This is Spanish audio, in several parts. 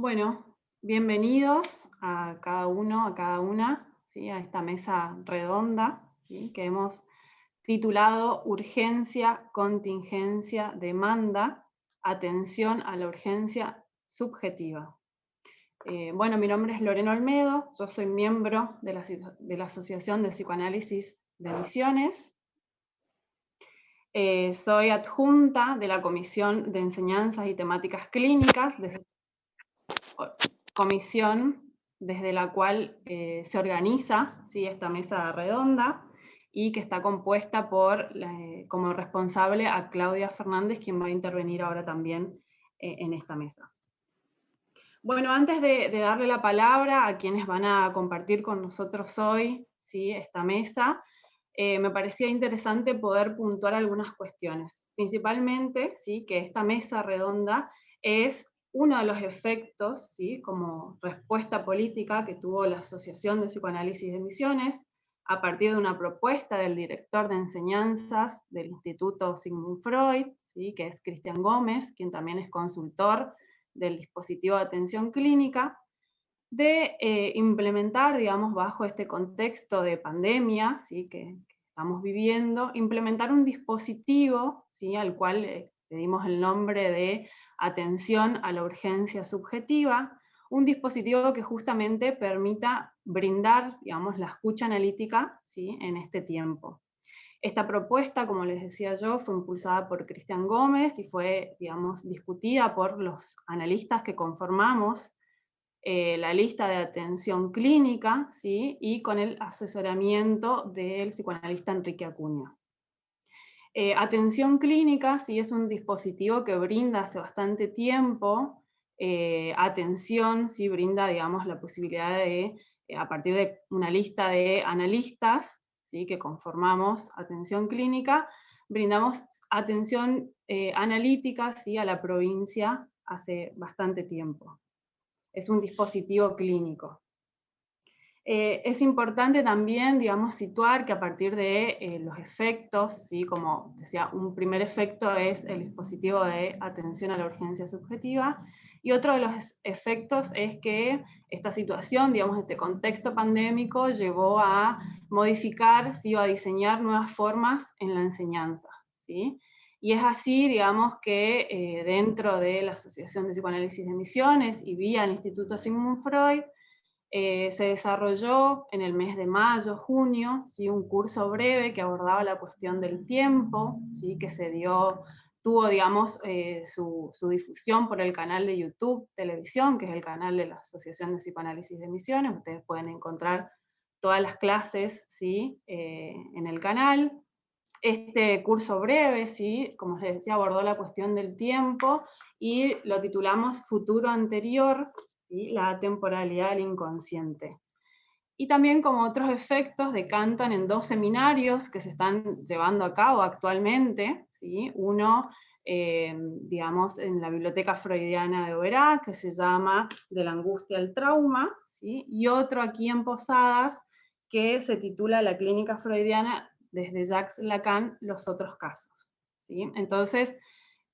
Bueno, bienvenidos a cada uno, a cada una, ¿sí? A esta mesa redonda, ¿sí? Que hemos titulado Urgencia, Contingencia, Demanda, Atención a la Urgencia Subjetiva. Bueno, mi nombre es Lorena Olmedo, yo soy miembro de la Asociación de Psicoanálisis de Misiones. Soy adjunta de la Comisión de Enseñanzas y Temáticas Clínicas, comisión desde la cual se organiza, ¿sí?, esta mesa redonda, y que está compuesta por, como responsable, a Claudia Fernández, quien va a intervenir ahora también en esta mesa. Bueno, antes de darle la palabra a quienes van a compartir con nosotros hoy, ¿sí?, esta mesa, me parecía interesante poder puntuar algunas cuestiones. Principalmente, ¿sí?, que esta mesa redonda es uno de los efectos, ¿sí?, como respuesta política que tuvo la Asociación de Psicoanálisis de Misiones, a partir de una propuesta del director de enseñanzas del Instituto Sigmund Freud, ¿sí?, que es Cristian Gómez, quien también es consultor del dispositivo de atención clínica, de implementar, digamos, bajo este contexto de pandemia, ¿sí?, que estamos viviendo, implementar un dispositivo, ¿sí?, al cual le dimos el nombre de atención a la urgencia subjetiva, un dispositivo que justamente permita brindar, digamos, la escucha analítica, ¿sí?, en este tiempo. Esta propuesta, como les decía yo, fue impulsada por Cristian Gómez y fue, digamos, discutida por los analistas que conformamos la lista de atención clínica, ¿sí?, y con el asesoramiento del psicoanalista Enrique Acuña. Atención clínica, sí, es un dispositivo que brinda hace bastante tiempo atención, sí, brinda, digamos, la posibilidad de, a partir de una lista de analistas, ¿sí?, que conformamos atención clínica, brindamos atención analítica, ¿sí?, a la provincia hace bastante tiempo. Es un dispositivo clínico. Es importante también, digamos, situar que a partir de los efectos, ¿sí?, como decía, un primer efecto es el dispositivo de atención a la urgencia subjetiva, y otro de los efectos es que esta situación, digamos, este contexto pandémico llevó a modificar, ¿sí?, o a diseñar nuevas formas en la enseñanza, ¿sí? Y es así, digamos, que dentro de la Asociación de Psicoanálisis de Misiones y vía el Instituto Sigmund Freud, se desarrolló en el mes de mayo, junio, ¿sí?, un curso breve que abordaba la cuestión del tiempo, ¿sí?, que tuvo, digamos, su difusión por el canal de YouTube Televisión, que es el canal de la Asociación de Psicoanálisis de Misiones. Ustedes pueden encontrar todas las clases, ¿sí?, en el canal. Este curso breve, ¿sí?, como les decía, abordó la cuestión del tiempo y lo titulamos Futuro Anterior, ¿sí?, la temporalidad del inconsciente. Y también, como otros efectos, decantan en dos seminarios que se están llevando a cabo actualmente, ¿sí? Uno, digamos, en la Biblioteca Freudiana de Oberá, que se llama De la angustia al trauma, ¿sí?, y otro aquí en Posadas, que se titula La clínica freudiana desde Jacques Lacan, los otros casos, ¿sí? Entonces,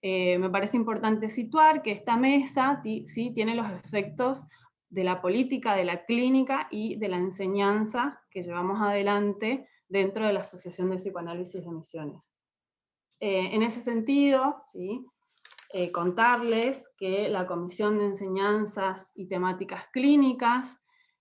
me parece importante situar que esta mesa, ¿sí?, tiene los efectos de la política, de la clínica y de la enseñanza que llevamos adelante dentro de la Asociación de Psicoanálisis de Misiones. En ese sentido, ¿sí?, contarles que la Comisión de Enseñanzas y Temáticas Clínicas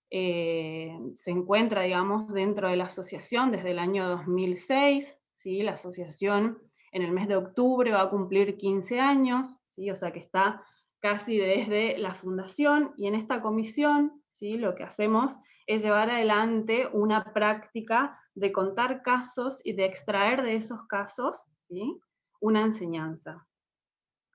se encuentra, digamos, dentro de la asociación desde el año 2006, ¿sí? La asociación en el mes de octubre va a cumplir 15 años, ¿sí?, o sea que está casi desde la fundación, y en esta comisión, ¿sí?, lo que hacemos es llevar adelante una práctica de contar casos y de extraer de esos casos, ¿sí?, una enseñanza.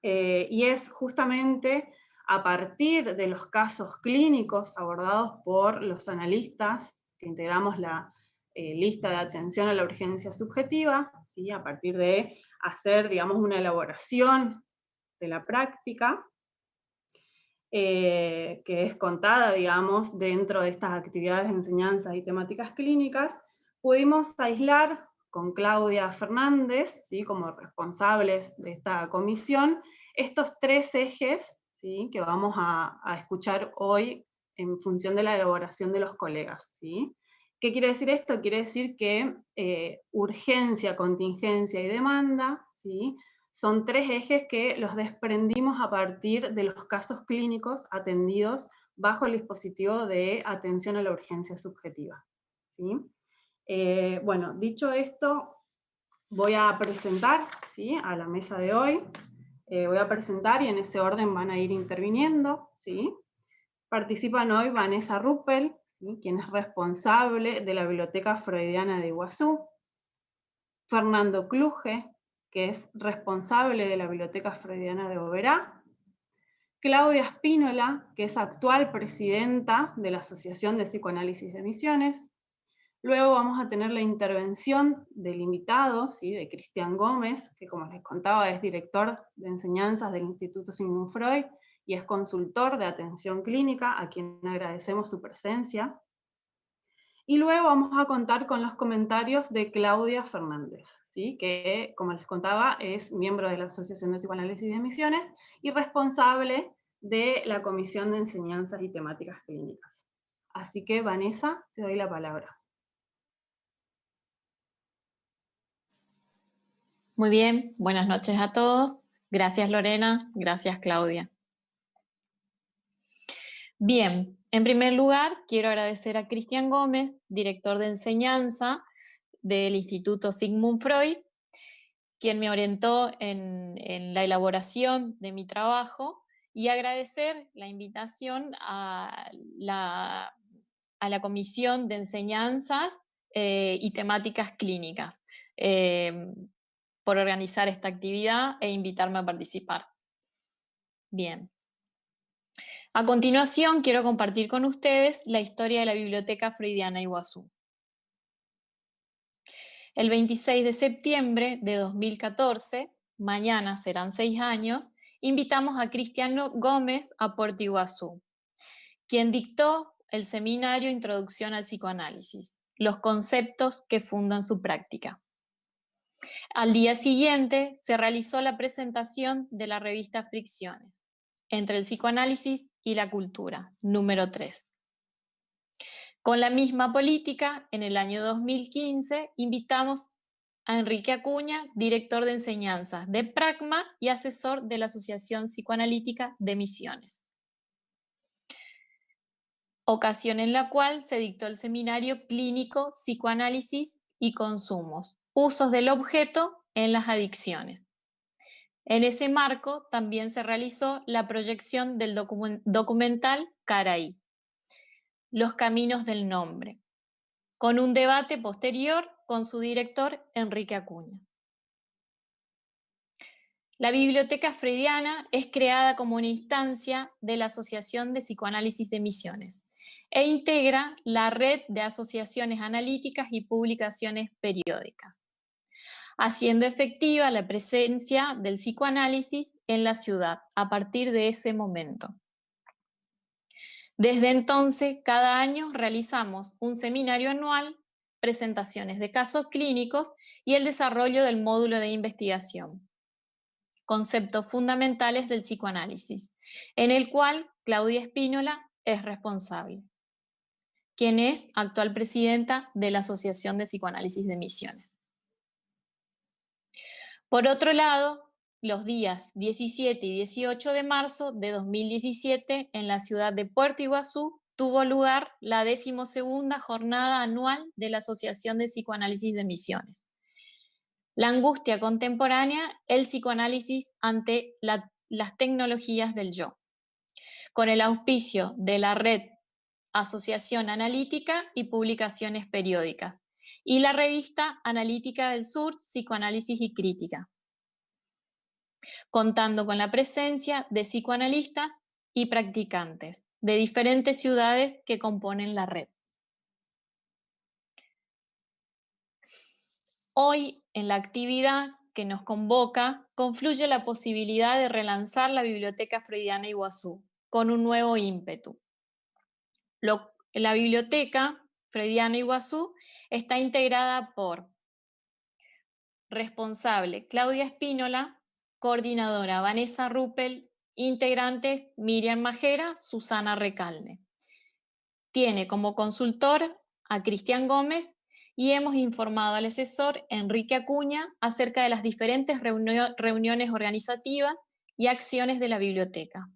Y es justamente a partir de los casos clínicos abordados por los analistas que integramos la lista de atención a la urgencia subjetiva, ¿sí?, a partir de hacer, digamos, una elaboración de la práctica, que es contada, digamos, dentro de estas actividades de enseñanza y temáticas clínicas, pudimos aislar con Claudia Fernández, ¿sí?, como responsables de esta comisión, estos tres ejes, ¿sí?, que vamos a escuchar hoy en función de la elaboración de los colegas, ¿sí? ¿Qué quiere decir esto? Quiere decir que urgencia, contingencia y demanda, ¿sí?, son tres ejes que los desprendimos a partir de los casos clínicos atendidos bajo el dispositivo de atención a la urgencia subjetiva, ¿sí? Bueno, dicho esto, voy a presentar, ¿sí?, a la mesa de hoy. Voy a presentar y en ese orden van a ir interviniendo, ¿sí? Participan hoy Vanessa Ruppel, ¿sí?, quien es responsable de la Biblioteca Freudiana de Iguazú; Fernando Kluge, que es responsable de la Biblioteca Freudiana de Oberá; Claudia Spínola, que es actual presidenta de la Asociación de Psicoanálisis de Misiones. Luego vamos a tener la intervención del invitado, ¿sí?, de Cristian Gómez, que como les contaba es director de enseñanzas del Instituto Sigmund Freud y es consultor de atención clínica, a quien agradecemos su presencia. Y luego vamos a contar con los comentarios de Claudia Fernández, ¿sí?, que como les contaba es miembro de la Asociación de Psicoanálisis de Misiones y responsable de la Comisión de Enseñanzas y Temáticas Clínicas. Así que Vanessa, te doy la palabra. Muy bien, buenas noches a todos. Gracias Lorena, gracias Claudia. Bien, en primer lugar quiero agradecer a Cristian Gómez, director de enseñanza del Instituto Sigmund Freud, quien me orientó en la elaboración de mi trabajo, y agradecer la invitación a la Comisión de Enseñanzas y Temáticas Clínicas por organizar esta actividad e invitarme a participar. Bien. A continuación, quiero compartir con ustedes la historia de la Biblioteca Freudiana Iguazú. El 26 de septiembre de 2014, mañana serán 6 años, invitamos a Cristian Gómez a Puerto Iguazú, quien dictó el seminario Introducción al Psicoanálisis, los conceptos que fundan su práctica. Al día siguiente se realizó la presentación de la revista Fricciones, entre el psicoanálisis y la cultura, número 3. Con la misma política, en el año 2015, invitamos a Enrique Acuña, director de enseñanzas de Pragma y asesor de la Asociación Psicoanalítica de Misiones. Ocasión en la cual se dictó el seminario clínico Psicoanálisis y Consumos, usos del objeto en las adicciones. En ese marco también se realizó la proyección del documental Caraí, Los Caminos del Nombre, con un debate posterior con su director Enrique Acuña. La Biblioteca Freudiana es creada como una instancia de la Asociación de Psicoanálisis de Misiones e integra la red de asociaciones analíticas y publicaciones periódicas, haciendo efectiva la presencia del psicoanálisis en la ciudad a partir de ese momento. Desde entonces, cada año realizamos un seminario anual, presentaciones de casos clínicos y el desarrollo del módulo de investigación, conceptos fundamentales del psicoanálisis, en el cual Claudia Spínola es responsable, quien es actual presidenta de la Asociación de Psicoanálisis de Misiones. Por otro lado, los días 17 y 18 de marzo de 2017, en la ciudad de Puerto Iguazú, tuvo lugar la 12ª jornada anual de la Asociación de Psicoanálisis de Misiones. La angustia contemporánea, el psicoanálisis ante las tecnologías del yo, con el auspicio de la red Asociación Analítica y Publicaciones Periódicas, y la revista Analítica del Sur, Psicoanálisis y Crítica, contando con la presencia de psicoanalistas y practicantes de diferentes ciudades que componen la red. Hoy, en la actividad que nos convoca, confluye la posibilidad de relanzar la Biblioteca Freudiana Iguazú con un nuevo ímpetu. La Biblioteca Freudiana Iguazú está integrada por responsable Claudia Spínola, coordinadora Vanessa Ruppel Integrantes Miriam Majera, Susana Recalde. Tiene como consultor a Cristian Gómez y hemos informado al asesor Enrique Acuña acerca de las diferentes reuniones organizativas y acciones de la biblioteca.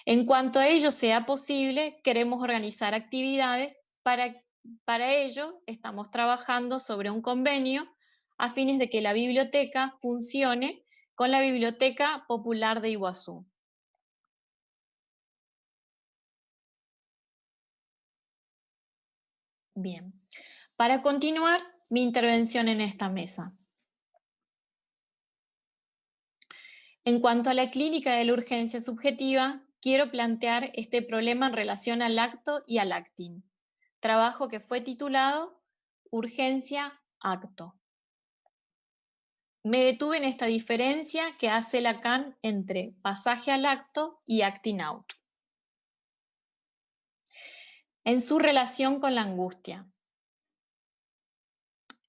En cuanto a ello sea posible, queremos organizar actividades. Para ello estamos trabajando sobre un convenio a fines de que la biblioteca funcione con la Biblioteca Popular de Iguazú. Bien, para continuar mi intervención en esta mesa. En cuanto a la clínica de la urgencia subjetiva, quiero plantear este problema en relación al acto y al acting, trabajo que fue titulado Urgencia Acto. Me detuve en esta diferencia que hace Lacan entre pasaje al acto y acting out. En su relación con la angustia.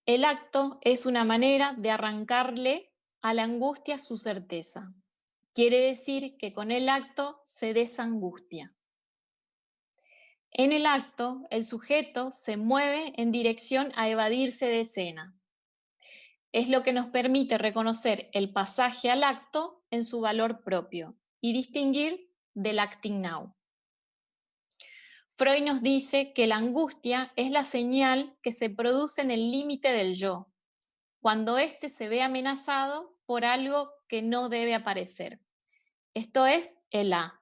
El acto es una manera de arrancarle a la angustia su certeza. Quiere decir que con el acto se desangustia. En el acto, el sujeto se mueve en dirección a evadirse de escena. Es lo que nos permite reconocer el pasaje al acto en su valor propio y distinguir del acting now. Freud nos dice que la angustia es la señal que se produce en el límite del yo, cuando éste se ve amenazado por algo que no debe aparecer. Esto es el A.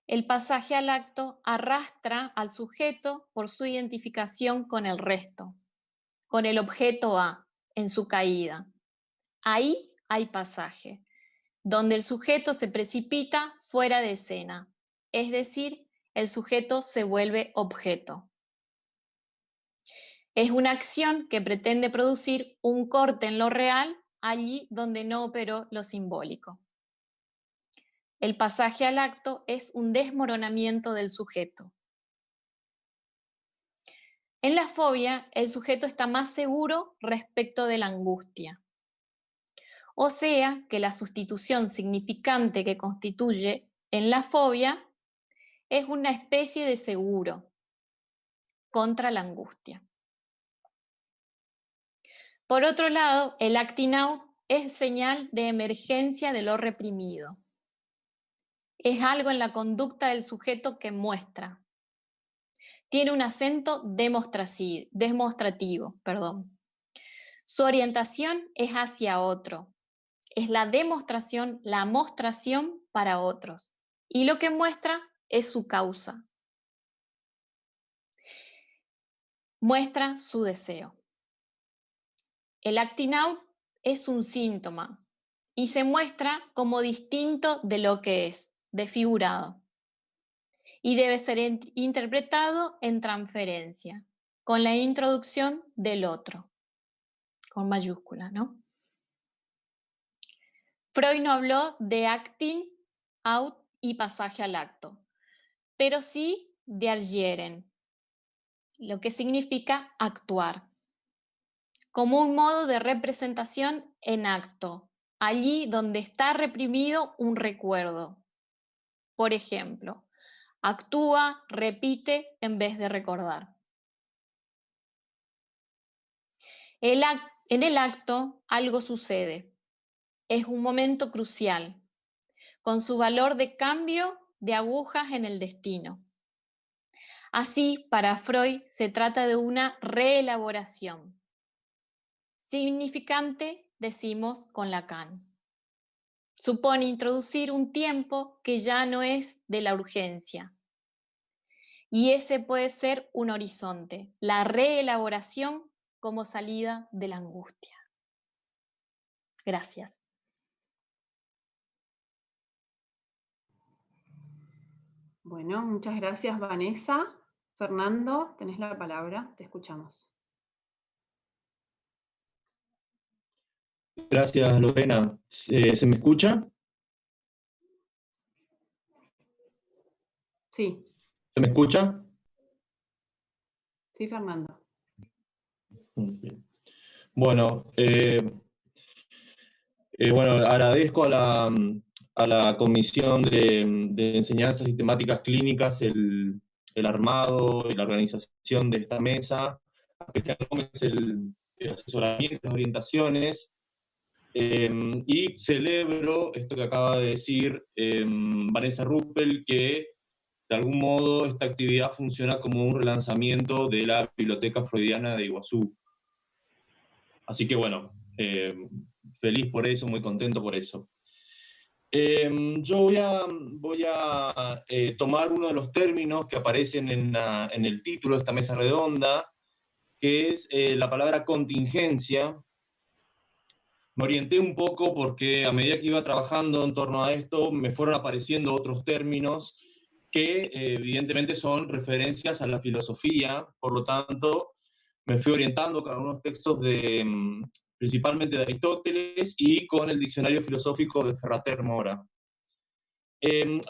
El pasaje al acto arrastra al sujeto por su identificación con el resto, con el objeto A, en su caída. Ahí hay pasaje, donde el sujeto se precipita fuera de escena, es decir, el sujeto se vuelve objeto. Es una acción que pretende producir un corte en lo real allí donde no operó lo simbólico. El pasaje al acto es un desmoronamiento del sujeto. En la fobia, el sujeto está más seguro respecto de la angustia. O sea, que la sustitución significante que constituye en la fobia es una especie de seguro contra la angustia. Por otro lado, el acting out es señal de emergencia de lo reprimido. Es algo en la conducta del sujeto que muestra. Tiene un acento demostrativo. Su orientación es hacia otro. Es la demostración, la mostración para otros. Y lo que muestra es su causa. Muestra su deseo. El acting out es un síntoma y se muestra como distinto de lo que es, desfigurado. Y debe ser interpretado en transferencia, con la introducción del otro, con mayúscula, ¿no? Freud no habló de acting out y pasaje al acto, pero sí de agieren, lo que significa actuar, como un modo de representación en acto, allí donde está reprimido un recuerdo. Por ejemplo, actúa, repite en vez de recordar. En el acto algo sucede. Es un momento crucial, con su valor de cambio de agujas en el destino. Así, para Freud se trata de una reelaboración. Significante, decimos con Lacan. Supone introducir un tiempo que ya no es de la urgencia. Y ese puede ser un horizonte, la reelaboración como salida de la angustia. Gracias. Bueno, muchas gracias, Vanessa. Fernando, tenés la palabra, te escuchamos. Gracias, Lorena. ¿Se me escucha? Sí. ¿Se me escucha? Sí, Fernando. Bueno, Bueno, agradezco a la Comisión de Enseñanzas Sistemáticas Clínicas el armado y la organización de esta mesa, a Cristian Gómez el asesoramiento, las orientaciones, y celebro esto que acaba de decir Vanessa Ruppel, que de algún modo esta actividad funciona como un relanzamiento de la Biblioteca Freudiana de Iguazú. Así que bueno, feliz por eso, muy contento por eso. Yo voy a tomar uno de los términos que aparecen en el título de esta mesa redonda, que es la palabra contingencia. Me orienté un poco porque a medida que iba trabajando en torno a esto, me fueron apareciendo otros términos que evidentemente son referencias a la filosofía, por lo tanto, me fui orientando con algunos textos principalmente de Aristóteles y con el diccionario filosófico de Ferrater Mora.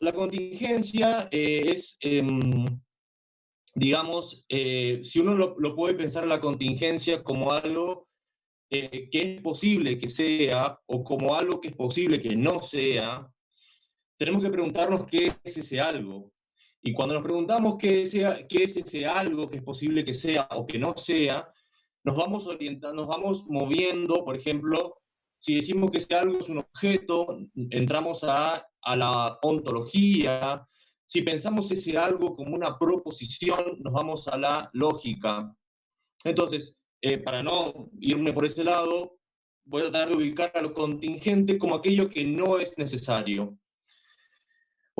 La contingencia es, digamos, si uno lo puede pensar la contingencia como algo que es posible que sea, o como algo que es posible que no sea, tenemos que preguntarnos qué es ese algo. Y cuando nos preguntamos qué es ese algo que es posible que sea o que no sea, nos vamos orientando, nos vamos moviendo. Por ejemplo, si decimos que ese algo es un objeto, entramos a la ontología. Si pensamos ese algo como una proposición, nos vamos a la lógica. Entonces, para no irme por ese lado, voy a tratar de ubicar a lo contingente como aquello que no es necesario.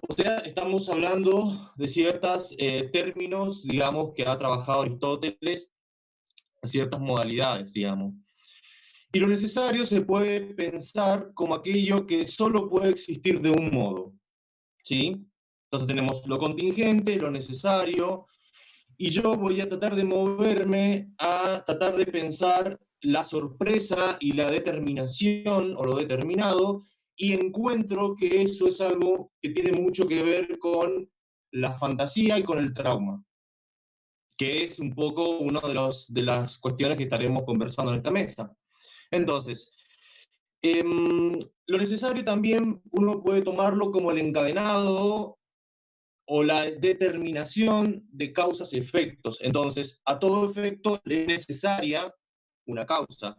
O sea, estamos hablando de ciertos términos, digamos, que ha trabajado Aristóteles, ciertas modalidades, digamos. Y lo necesario se puede pensar como aquello que solo puede existir de un modo, ¿sí? Entonces tenemos lo contingente, lo necesario, y yo voy a tratar de moverme a tratar de pensar la sorpresa y la determinación, o lo determinado, y encuentro que eso es algo que tiene mucho que ver con la fantasía y con el trauma, que es un poco una de las cuestiones que estaremos conversando en esta mesa. Entonces, lo necesario también uno puede tomarlo como el encadenado o la determinación de causas y efectos. Entonces, a todo efecto es necesaria una causa.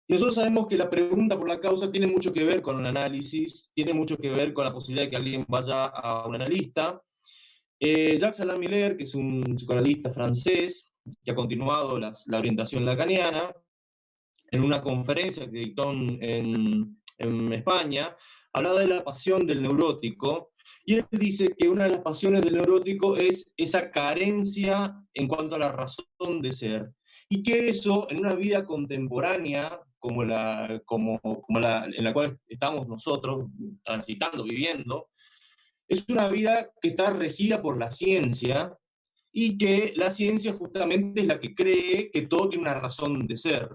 Y nosotros sabemos que la pregunta por la causa tiene mucho que ver con un análisis, tiene mucho que ver con la posibilidad de que alguien vaya a un analista. Jacques Alain Miller, que es un psicoanalista francés, que ha continuado la orientación lacaniana, en una conferencia que dictó en España, hablaba de la pasión del neurótico, y él dice que una de las pasiones del neurótico es esa carencia en cuanto a la razón de ser, y que eso en una vida contemporánea como la en la cual estamos nosotros transitando, viviendo, es una vida que está regida por la ciencia, y que la ciencia justamente es la que cree que todo tiene una razón de ser.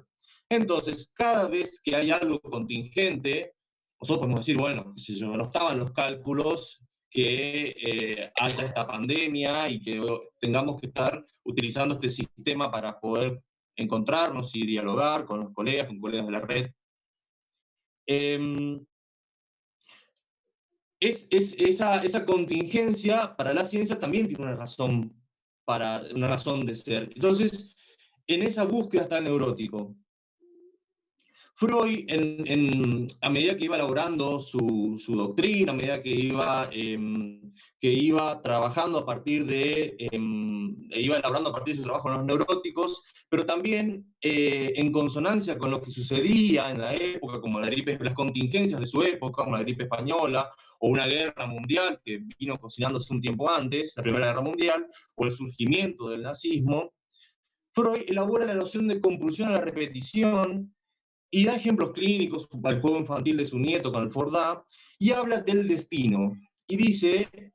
Entonces, cada vez que hay algo contingente, nosotros podemos decir, bueno, qué sé yo, no estaban los cálculos que haya esta pandemia y que tengamos que estar utilizando este sistema para poder encontrarnos y dialogar con los colegas, con colegas de la red. Esa contingencia para la ciencia también tiene una razón de ser. Entonces, en esa búsqueda está el neurótico. Freud, a medida que iba elaborando su doctrina, a medida que iba trabajando a partir iba elaborando a partir de su trabajo en los neuróticos, pero también en consonancia con lo que sucedía en la época, como las contingencias de su época, como la gripe española, o una guerra mundial que vino cocinándose un tiempo antes, la Primera Guerra Mundial, o el surgimiento del nazismo, Freud elabora la noción de compulsión a la repetición, y da ejemplos clínicos al juego infantil de su nieto con el Fordá, y habla del destino. Y dice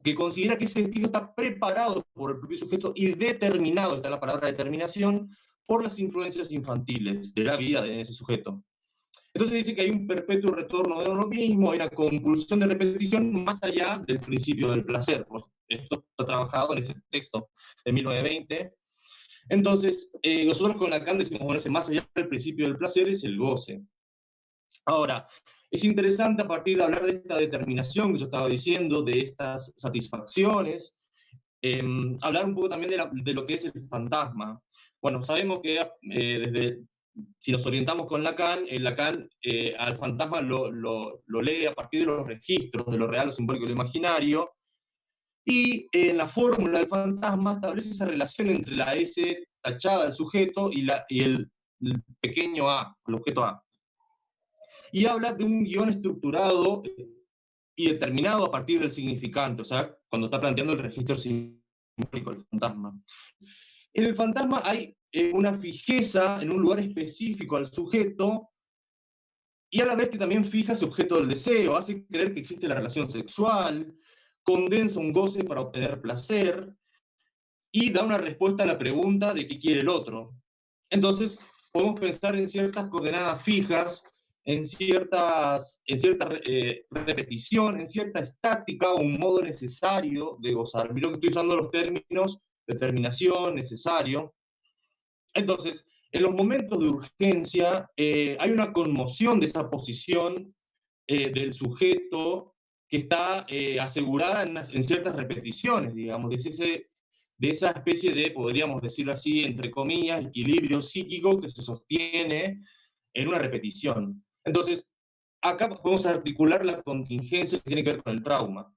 que considera que ese destino está preparado por el propio sujeto y determinado, está la palabra determinación, por las influencias infantiles de la vida de ese sujeto. Entonces dice que hay un perpetuo retorno de uno mismo, hay una compulsión de repetición más allá del principio del placer. Pues esto está trabajado en ese texto de 1920. Entonces, nosotros con Lacan decimos, bueno, ese más allá del principio del placer es el goce. Ahora, es interesante a partir de hablar de esta determinación que yo estaba diciendo, de estas satisfacciones, hablar un poco también de lo que es el fantasma. Bueno, sabemos que si nos orientamos con Lacan, Lacan al fantasma lo lee a partir de los registros, de lo real, lo simbólico y lo imaginario, y en la fórmula del fantasma establece esa relación entre la S tachada del sujeto y el pequeño a, el objeto A. Y habla de un guión estructurado y determinado a partir del significante, o sea, cuando está planteando el registro simbólico del fantasma. En el fantasma hay una fijeza en un lugar específico al sujeto, y a la vez que también fija ese objeto del deseo, hace creer que existe la relación sexual, condensa un goce para obtener placer, y da una respuesta a la pregunta de qué quiere el otro. Entonces, podemos pensar en ciertas coordenadas fijas, en cierta repetición, en cierta estática o un modo necesario de gozar. Mira que estoy usando los términos determinación, necesario. Entonces, en los momentos de urgencia hay una conmoción de esa posición del sujeto que está asegurada en ciertas repeticiones, digamos, de esa especie de, podríamos decirlo así, entre comillas, equilibrio psíquico que se sostiene en una repetición. Entonces, acá podemos articular la contingencia que tiene que ver con el trauma,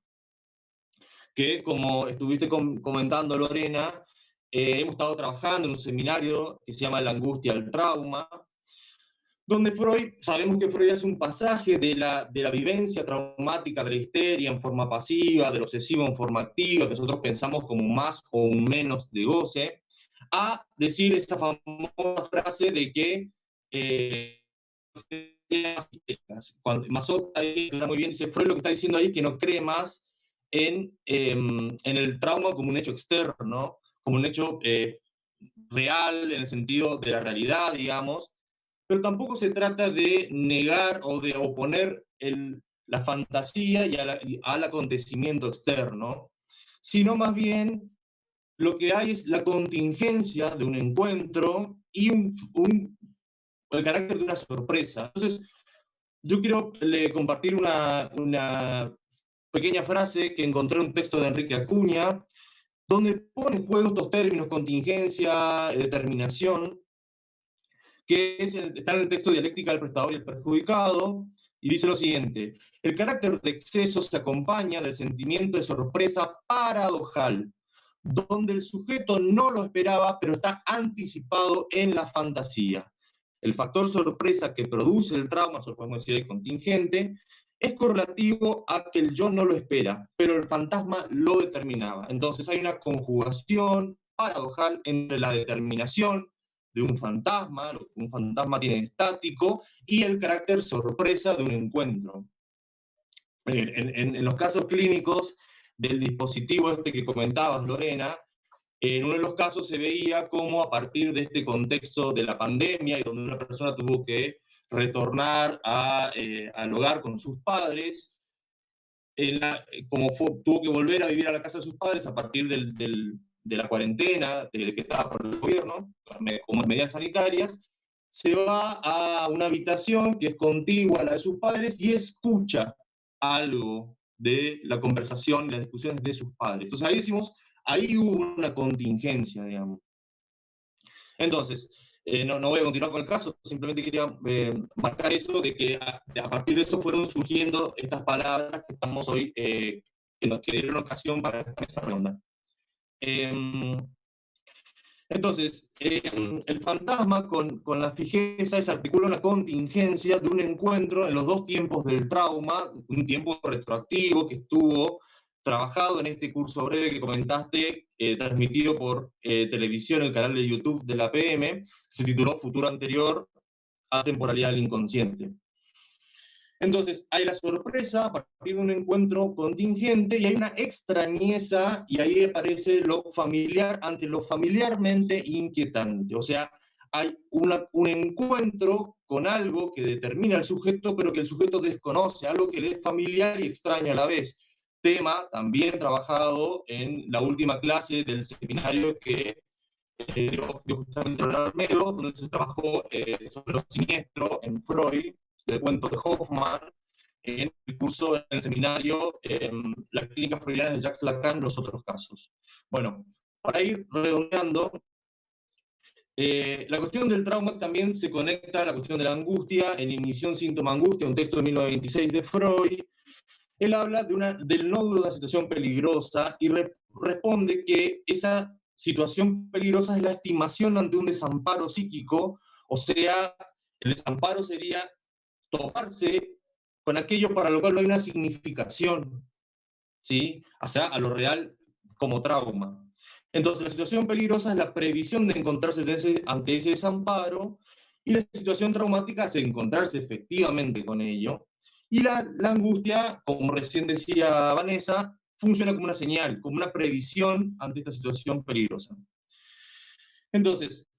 que como estuviste comentando, Lorena, hemos estado trabajando en un seminario que se llama La angustia al trauma, donde sabemos que Freud hace un pasaje de la vivencia traumática de la histeria en forma pasiva, del obsesivo en forma activa, que nosotros pensamos como un más o un menos de goce, a decir esa famosa frase de que Mazotta ahí muy bien dice, Freud lo que está diciendo ahí es que no cree más en el trauma como un hecho externo, como un hecho real en el sentido de la realidad, digamos, pero tampoco se trata de negar o de oponer la fantasía al acontecimiento externo, sino más bien lo que hay es la contingencia de un encuentro y el carácter de una sorpresa. Entonces, yo quiero compartir una pequeña frase que encontré en un texto de Enrique Acuña, donde pone en juego estos términos, contingencia, determinación, que está en el texto Dialéctica del prestador y el perjudicado, y dice lo siguiente: el carácter de exceso se acompaña del sentimiento de sorpresa paradojal, donde el sujeto no lo esperaba, pero está anticipado en la fantasía. El factor sorpresa que produce el trauma, eso lo podemos decir el contingente, es correlativo a que el yo no lo espera, pero el fantasma lo determinaba. Entonces hay una conjugación paradojal entre la determinación de un fantasma, lo que un fantasma tiene estático, y el carácter sorpresa de un encuentro. En los casos clínicos del dispositivo este que comentabas, Lorena, en uno de los casos se veía cómo a partir de este contexto de la pandemia y donde una persona tuvo que retornar al hogar con sus padres, tuvo que volver a vivir a la casa de sus padres a partir de la cuarentena que estaba por el gobierno, como medidas sanitarias, se va a una habitación que es contigua a la de sus padres y escucha algo de la conversación y las discusiones de sus padres. Entonces ahí decimos, ahí hubo una contingencia, digamos. Entonces, no voy a continuar con el caso, simplemente quería marcar eso, de que a partir de eso fueron surgiendo estas palabras que estamos hoy, que dieron ocasión para esta ronda. Entonces, el fantasma con la fijeza se articula una contingencia de un encuentro en los dos tiempos del trauma, un tiempo retroactivo que estuvo trabajado en este curso breve que comentaste, transmitido por televisión, el canal de YouTube de la PM, se tituló Futuro Anterior a Temporalidad del Inconsciente. Entonces, hay la sorpresa a partir de un encuentro contingente y hay una extrañeza, y ahí aparece lo familiar ante lo familiarmente inquietante. O sea, hay un encuentro con algo que determina al sujeto, pero que el sujeto desconoce, algo que le es familiar y extraño a la vez. Tema también trabajado en la última clase del seminario que dio justamente en Olmedo, donde se trabajó sobre lo siniestro en Freud, del cuento de Hoffman, en el curso, en el seminario, La clínica freudiana de Jacques Lacan, los otros casos. Bueno, para ir redondeando, la cuestión del trauma también se conecta a la cuestión de la angustia. En Inhibición, síntoma, angustia, un texto de 1926 de Freud, él habla del nódulo de una situación peligrosa y responde que esa situación peligrosa es la estimación ante un desamparo psíquico, o sea, el desamparo sería toparse con aquello para lo cual no hay una significación, ¿sí? O sea, a lo real como trauma. Entonces, la situación peligrosa es la previsión de encontrarse ante ese desamparo, y la situación traumática es encontrarse efectivamente con ello. Y la angustia, como recién decía Vanessa, funciona como una señal, como una previsión ante esta situación peligrosa. Entonces,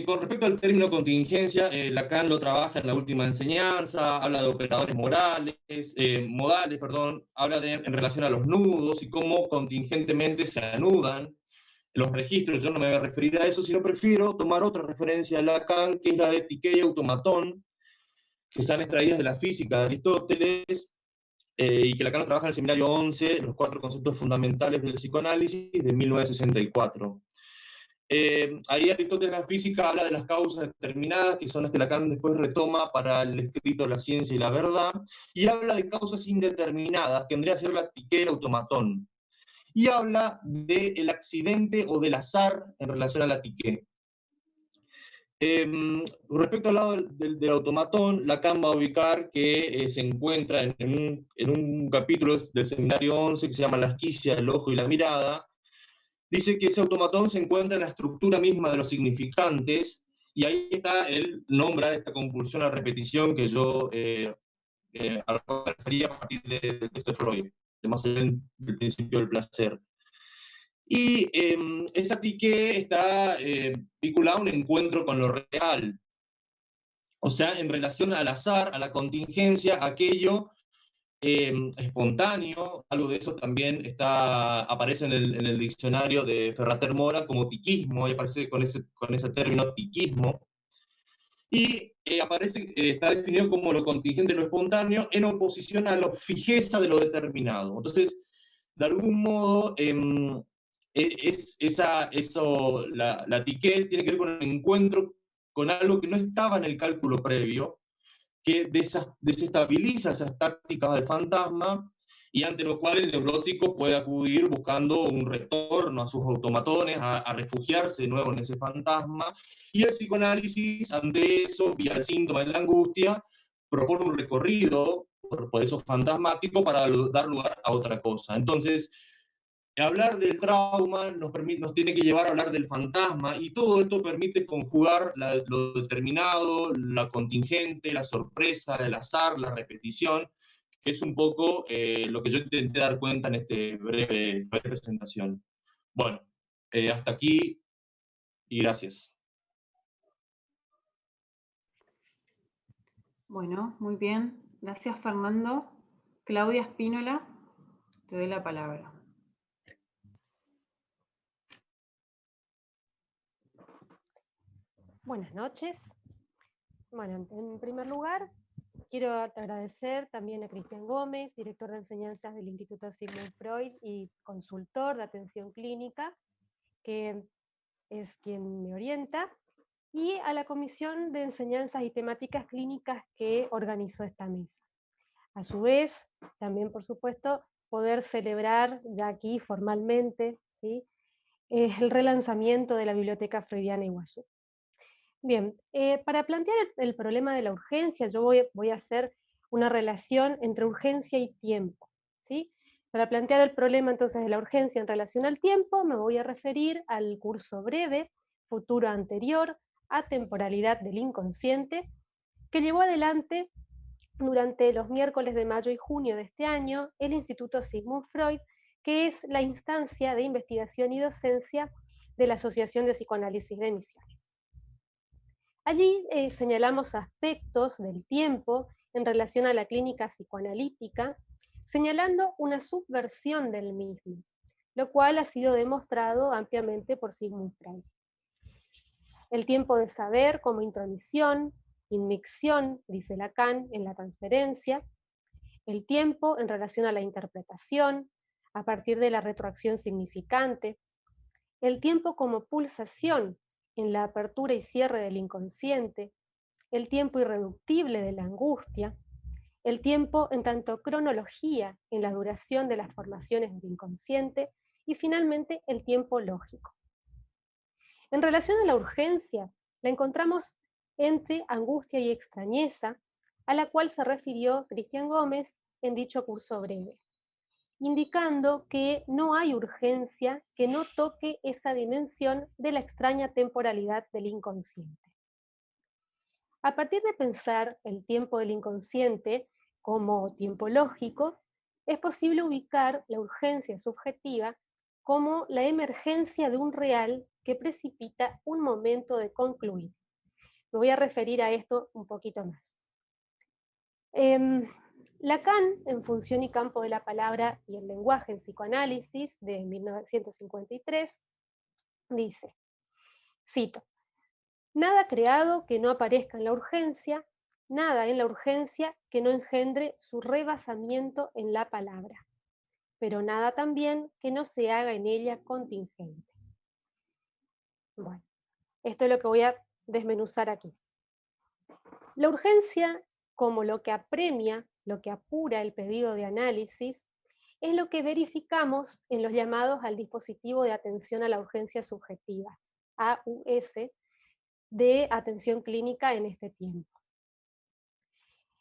con respecto al término contingencia, Lacan lo trabaja en la última enseñanza, habla de operadores modales, habla en relación a los nudos y cómo contingentemente se anudan los registros. Yo no me voy a referir a eso, sino prefiero tomar otra referencia a Lacan, que es la de etiqué y automatón, que están extraídas de la física de Aristóteles, y que Lacan trabaja en el seminario 11, los 4 conceptos fundamentales del psicoanálisis, de 1964. Ahí Aristóteles en la física habla de las causas determinadas, que son las que Lacan después retoma para el escrito La ciencia y la verdad, y habla de causas indeterminadas, que vendría a ser la etiqué y el automatón. Y habla del accidente o del azar en relación a la etiqué. Respecto al lado del automatón, Lacan va a ubicar que se encuentra en un capítulo del seminario 11 que se llama La esquicia, el ojo y la mirada. Dice que ese automatón se encuentra en la estructura misma de los significantes, y ahí está el nombrar esta compulsión a repetición que yo a lo que refería a partir del texto de Freud, más allá del principio del placer. Y esa tique está vinculada a un encuentro con lo real, o sea, en relación al azar, a la contingencia, aquello espontáneo. Algo de eso también aparece en el diccionario de Ferrater Mora como tiquismo, ahí aparece con ese término tiquismo, y está definido como lo contingente, lo espontáneo, en oposición a la fijeza de lo determinado. Entonces, de algún modo, la tiqué tiene que ver con el encuentro con algo que no estaba en el cálculo previo, que desestabiliza esas tácticas del fantasma, y ante lo cual el neurótico puede acudir buscando un retorno a sus automatones, a refugiarse de nuevo en ese fantasma, y el psicoanálisis, ante eso, vía el síntoma de la angustia, propone un recorrido por eso fantasmático para dar lugar a otra cosa. Entonces, hablar del trauma nos tiene que llevar a hablar del fantasma, y todo esto permite conjugar lo determinado, la contingente, la sorpresa, el azar, la repetición, que es un poco lo que yo intenté dar cuenta en esta breve presentación. Bueno, hasta aquí y gracias. Bueno, muy bien. Gracias, Fernando. Claudia Spínola, te doy la palabra. Buenas noches. Bueno, en primer lugar, quiero agradecer también a Cristian Gómez, director de enseñanzas del Instituto Sigmund Freud y consultor de atención clínica, que es quien me orienta, y a la Comisión de Enseñanzas y Temáticas Clínicas que organizó esta mesa. A su vez, también, por supuesto, poder celebrar ya aquí formalmente, ¿sí?, el relanzamiento de la Biblioteca Freudiana Iguazú. Bien, para plantear el problema de la urgencia, yo voy a hacer una relación entre urgencia y tiempo, ¿sí? Para plantear el problema entonces de la urgencia en relación al tiempo, me voy a referir al curso breve, futuro anterior, atemporalidad del inconsciente, que llevó adelante durante los miércoles de mayo y junio de este año el Instituto Sigmund Freud, que es la instancia de investigación y docencia de la Asociación de Psicoanálisis de Misiones. Allí señalamos aspectos del tiempo en relación a la clínica psicoanalítica, señalando una subversión del mismo, lo cual ha sido demostrado ampliamente por Sigmund Freud. El tiempo de saber como intromisión, inmixión, dice Lacan, en la transferencia, el tiempo en relación a la interpretación, a partir de la retroacción significante, el tiempo como pulsación en la apertura y cierre del inconsciente, el tiempo irreductible de la angustia, el tiempo en tanto cronología en la duración de las formaciones del inconsciente y finalmente el tiempo lógico. En relación a la urgencia, la encontramos entre angustia y extrañeza, a la cual se refirió Cristian Gómez en dicho curso breve, indicando que no hay urgencia que no toque esa dimensión de la extraña temporalidad del inconsciente. A partir de pensar el tiempo del inconsciente como tiempo lógico, es posible ubicar la urgencia subjetiva como la emergencia de un real que precipita un momento de concluir. Me voy a referir a esto un poquito más. Lacan, en Función y campo de la palabra y el lenguaje en psicoanálisis, de 1953, dice, cito, nada creado que no aparezca en la urgencia, nada en la urgencia que no engendre su rebasamiento en la palabra, pero nada también que no se haga en ella contingente. Bueno, esto es lo que voy a desmenuzar aquí. La urgencia, como lo que apremia, lo que apura el pedido de análisis, es lo que verificamos en los llamados al dispositivo de atención a la urgencia subjetiva, AUS, de atención clínica en este tiempo.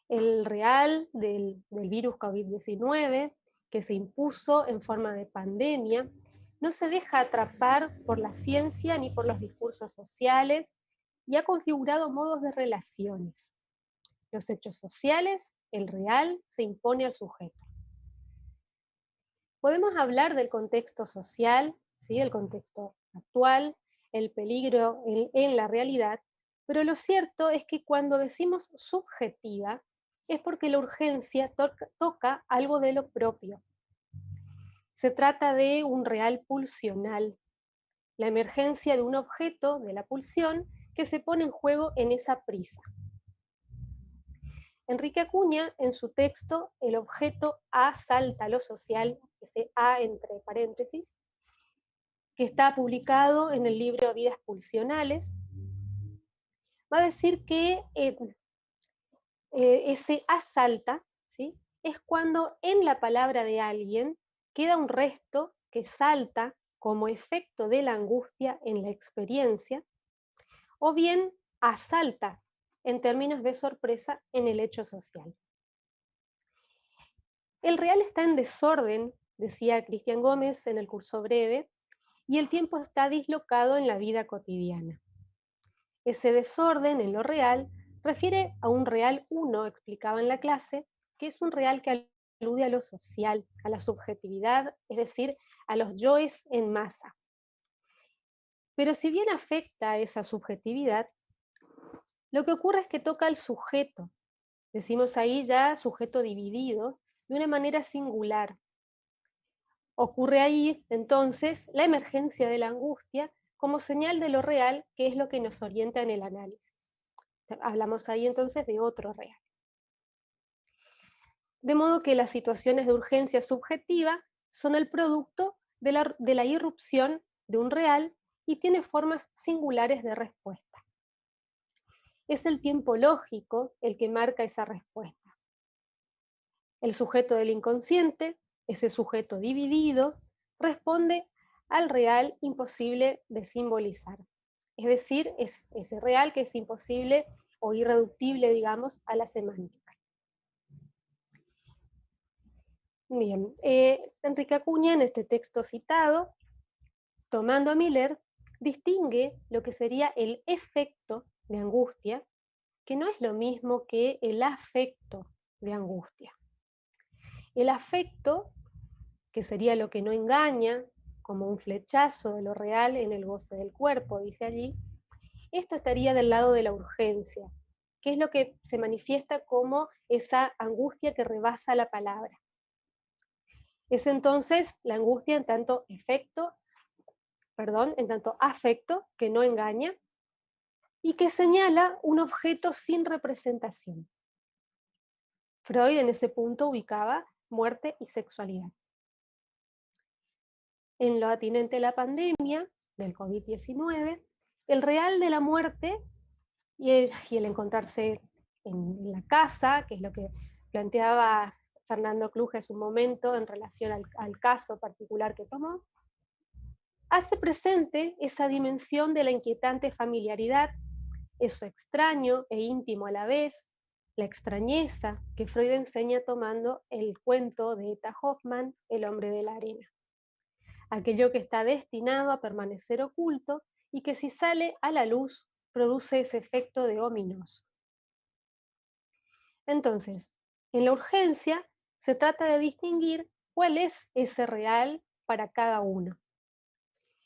El real del virus COVID-19, que se impuso en forma de pandemia, no se deja atrapar por la ciencia ni por los discursos sociales y ha configurado modos de relaciones. Los hechos sociales, el real, se impone al sujeto. Podemos hablar del contexto social, ¿sí? El contexto actual, el peligro en la realidad, pero lo cierto es que cuando decimos subjetiva, es porque la urgencia toca algo de lo propio. Se trata de un real pulsional, la emergencia de un objeto, de la pulsión, que se pone en juego en esa prisa. Enrique Acuña, en su texto, el objeto asalta lo social, ese A entre paréntesis, que está publicado en el libro Vidas Pulsionales, va a decir que ese asalta, ¿sí?, es cuando en la palabra de alguien queda un resto que salta como efecto de la angustia en la experiencia, o bien asalta en términos de sorpresa en el hecho social. El real está en desorden, decía Cristian Gómez en el curso breve, y el tiempo está dislocado en la vida cotidiana. Ese desorden en lo real refiere a un real uno, explicaba en la clase, que es un real que alude a lo social, a la subjetividad, es decir, a los yoes en masa. Pero si bien afecta a esa subjetividad, lo que ocurre es que toca al sujeto, decimos ahí ya sujeto dividido, de una manera singular. Ocurre ahí, entonces, la emergencia de la angustia como señal de lo real, que es lo que nos orienta en el análisis. Hablamos ahí entonces de otro real. De modo que las situaciones de urgencia subjetiva son el producto de la irrupción de un real y tiene formas singulares de respuesta. Es el tiempo lógico el que marca esa respuesta. El sujeto del inconsciente, ese sujeto dividido, responde al real imposible de simbolizar. Es decir, es ese real que es imposible o irreductible, digamos, a la semántica. Bien, Enrique Acuña, en este texto citado, tomando a Miller, distingue lo que sería el efecto de angustia, que no es lo mismo que el afecto de angustia. El afecto, que sería lo que no engaña, como un flechazo de lo real en el goce del cuerpo, dice allí, esto estaría del lado de la urgencia, que es lo que se manifiesta como esa angustia que rebasa la palabra. Es entonces la angustia en tanto afecto que no engaña y que señala un objeto sin representación. Freud en ese punto ubicaba muerte y sexualidad. En lo atinente a la pandemia del COVID-19, el real de la muerte y el encontrarse en la casa, que es lo que planteaba Fernando Kluge en su momento en relación al caso particular que tomó, hace presente esa dimensión de la inquietante familiaridad, eso extraño e íntimo a la vez, la extrañeza que Freud enseña tomando el cuento de Eta Hoffmann, El hombre de la arena. Aquello que está destinado a permanecer oculto y que si sale a la luz produce ese efecto de ominoso. Entonces, en la urgencia se trata de distinguir cuál es ese real para cada uno.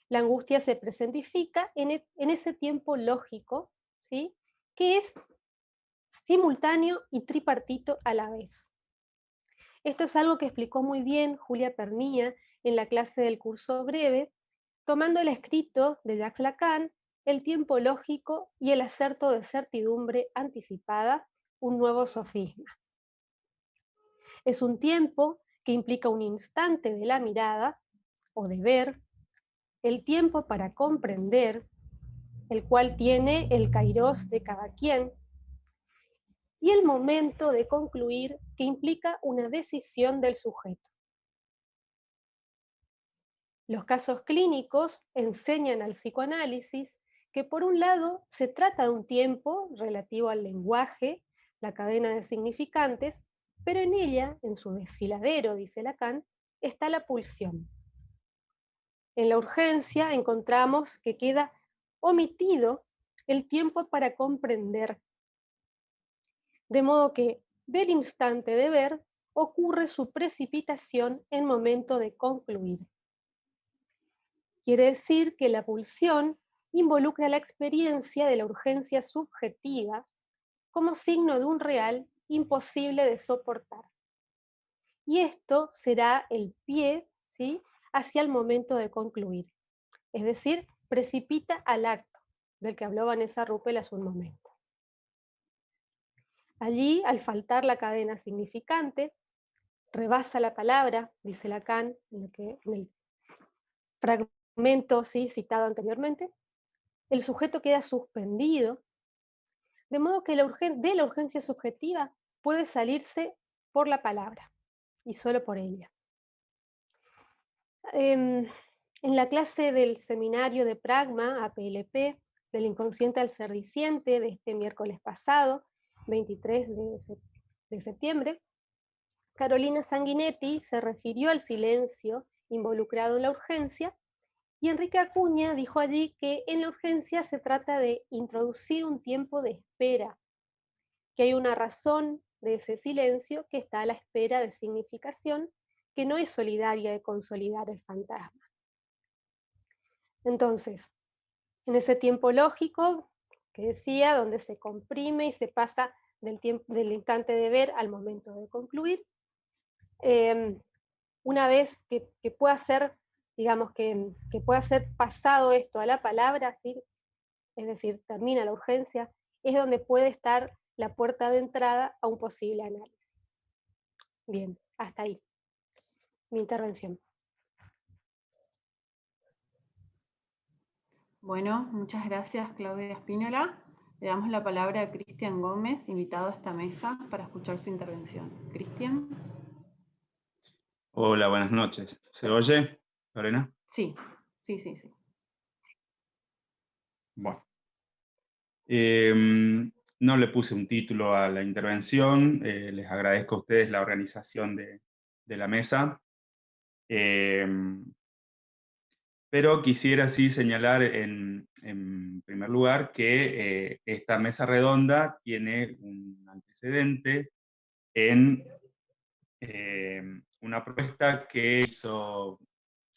La angustia se presentifica en ese tiempo lógico, ¿sí?, que es simultáneo y tripartito a la vez. Esto es algo que explicó muy bien Julia Pernía en la clase del curso breve, tomando el escrito de Jacques Lacan, El tiempo lógico y el acerto de certidumbre anticipada, un nuevo sofisma. Es un tiempo que implica un instante de la mirada o de ver, el tiempo para comprender, el cual tiene el kairos de cada quien, y el momento de concluir, que implica una decisión del sujeto. Los casos clínicos enseñan al psicoanálisis que por un lado se trata de un tiempo relativo al lenguaje, la cadena de significantes, pero en ella, en su desfiladero, dice Lacan, está la pulsión. En la urgencia encontramos que queda omitido el tiempo para comprender, de modo que del instante de ver ocurre su precipitación en momento de concluir. Quiere decir que la pulsión involucra la experiencia de la urgencia subjetiva como signo de un real imposible de soportar. Y esto será el pie, ¿sí?, hacia el momento de concluir. Es decir, precipita al acto, del que habló Vanessa Ruppel hace un momento. Allí, al faltar la cadena significante, rebasa la palabra, dice Lacan, en el fragmento, ¿sí?, citado anteriormente, el sujeto queda suspendido, de modo que de la urgencia subjetiva puede salirse por la palabra, y solo por ella. En la clase del seminario de Pragma, APLP, del inconsciente al ser diciente, de este miércoles pasado, 23 de septiembre, Carolina Sanguinetti se refirió al silencio involucrado en la urgencia, y Enrique Acuña dijo allí que en la urgencia se trata de introducir un tiempo de espera, que hay una razón de ese silencio que está a la espera de significación, que no es solidaria de consolidar el fantasma. Entonces, en ese tiempo lógico que decía, donde se comprime y se pasa del instante de ver al momento de concluir, una vez que pueda ser, digamos, que pueda ser pasado esto a la palabra, ¿sí?, es decir, termina la urgencia, es donde puede estar la puerta de entrada a un posible análisis. Bien, hasta ahí mi intervención. Bueno, muchas gracias, Claudia Espínola. Le damos la palabra a Cristian Gómez, invitado a esta mesa, para escuchar su intervención. Cristian. Hola, buenas noches. ¿Se oye, Lorena? Sí. Bueno. No le puse un título a la intervención. Les agradezco a ustedes la organización de la mesa. Pero quisiera sí señalar en primer lugar que esta mesa redonda tiene un antecedente en una propuesta que hizo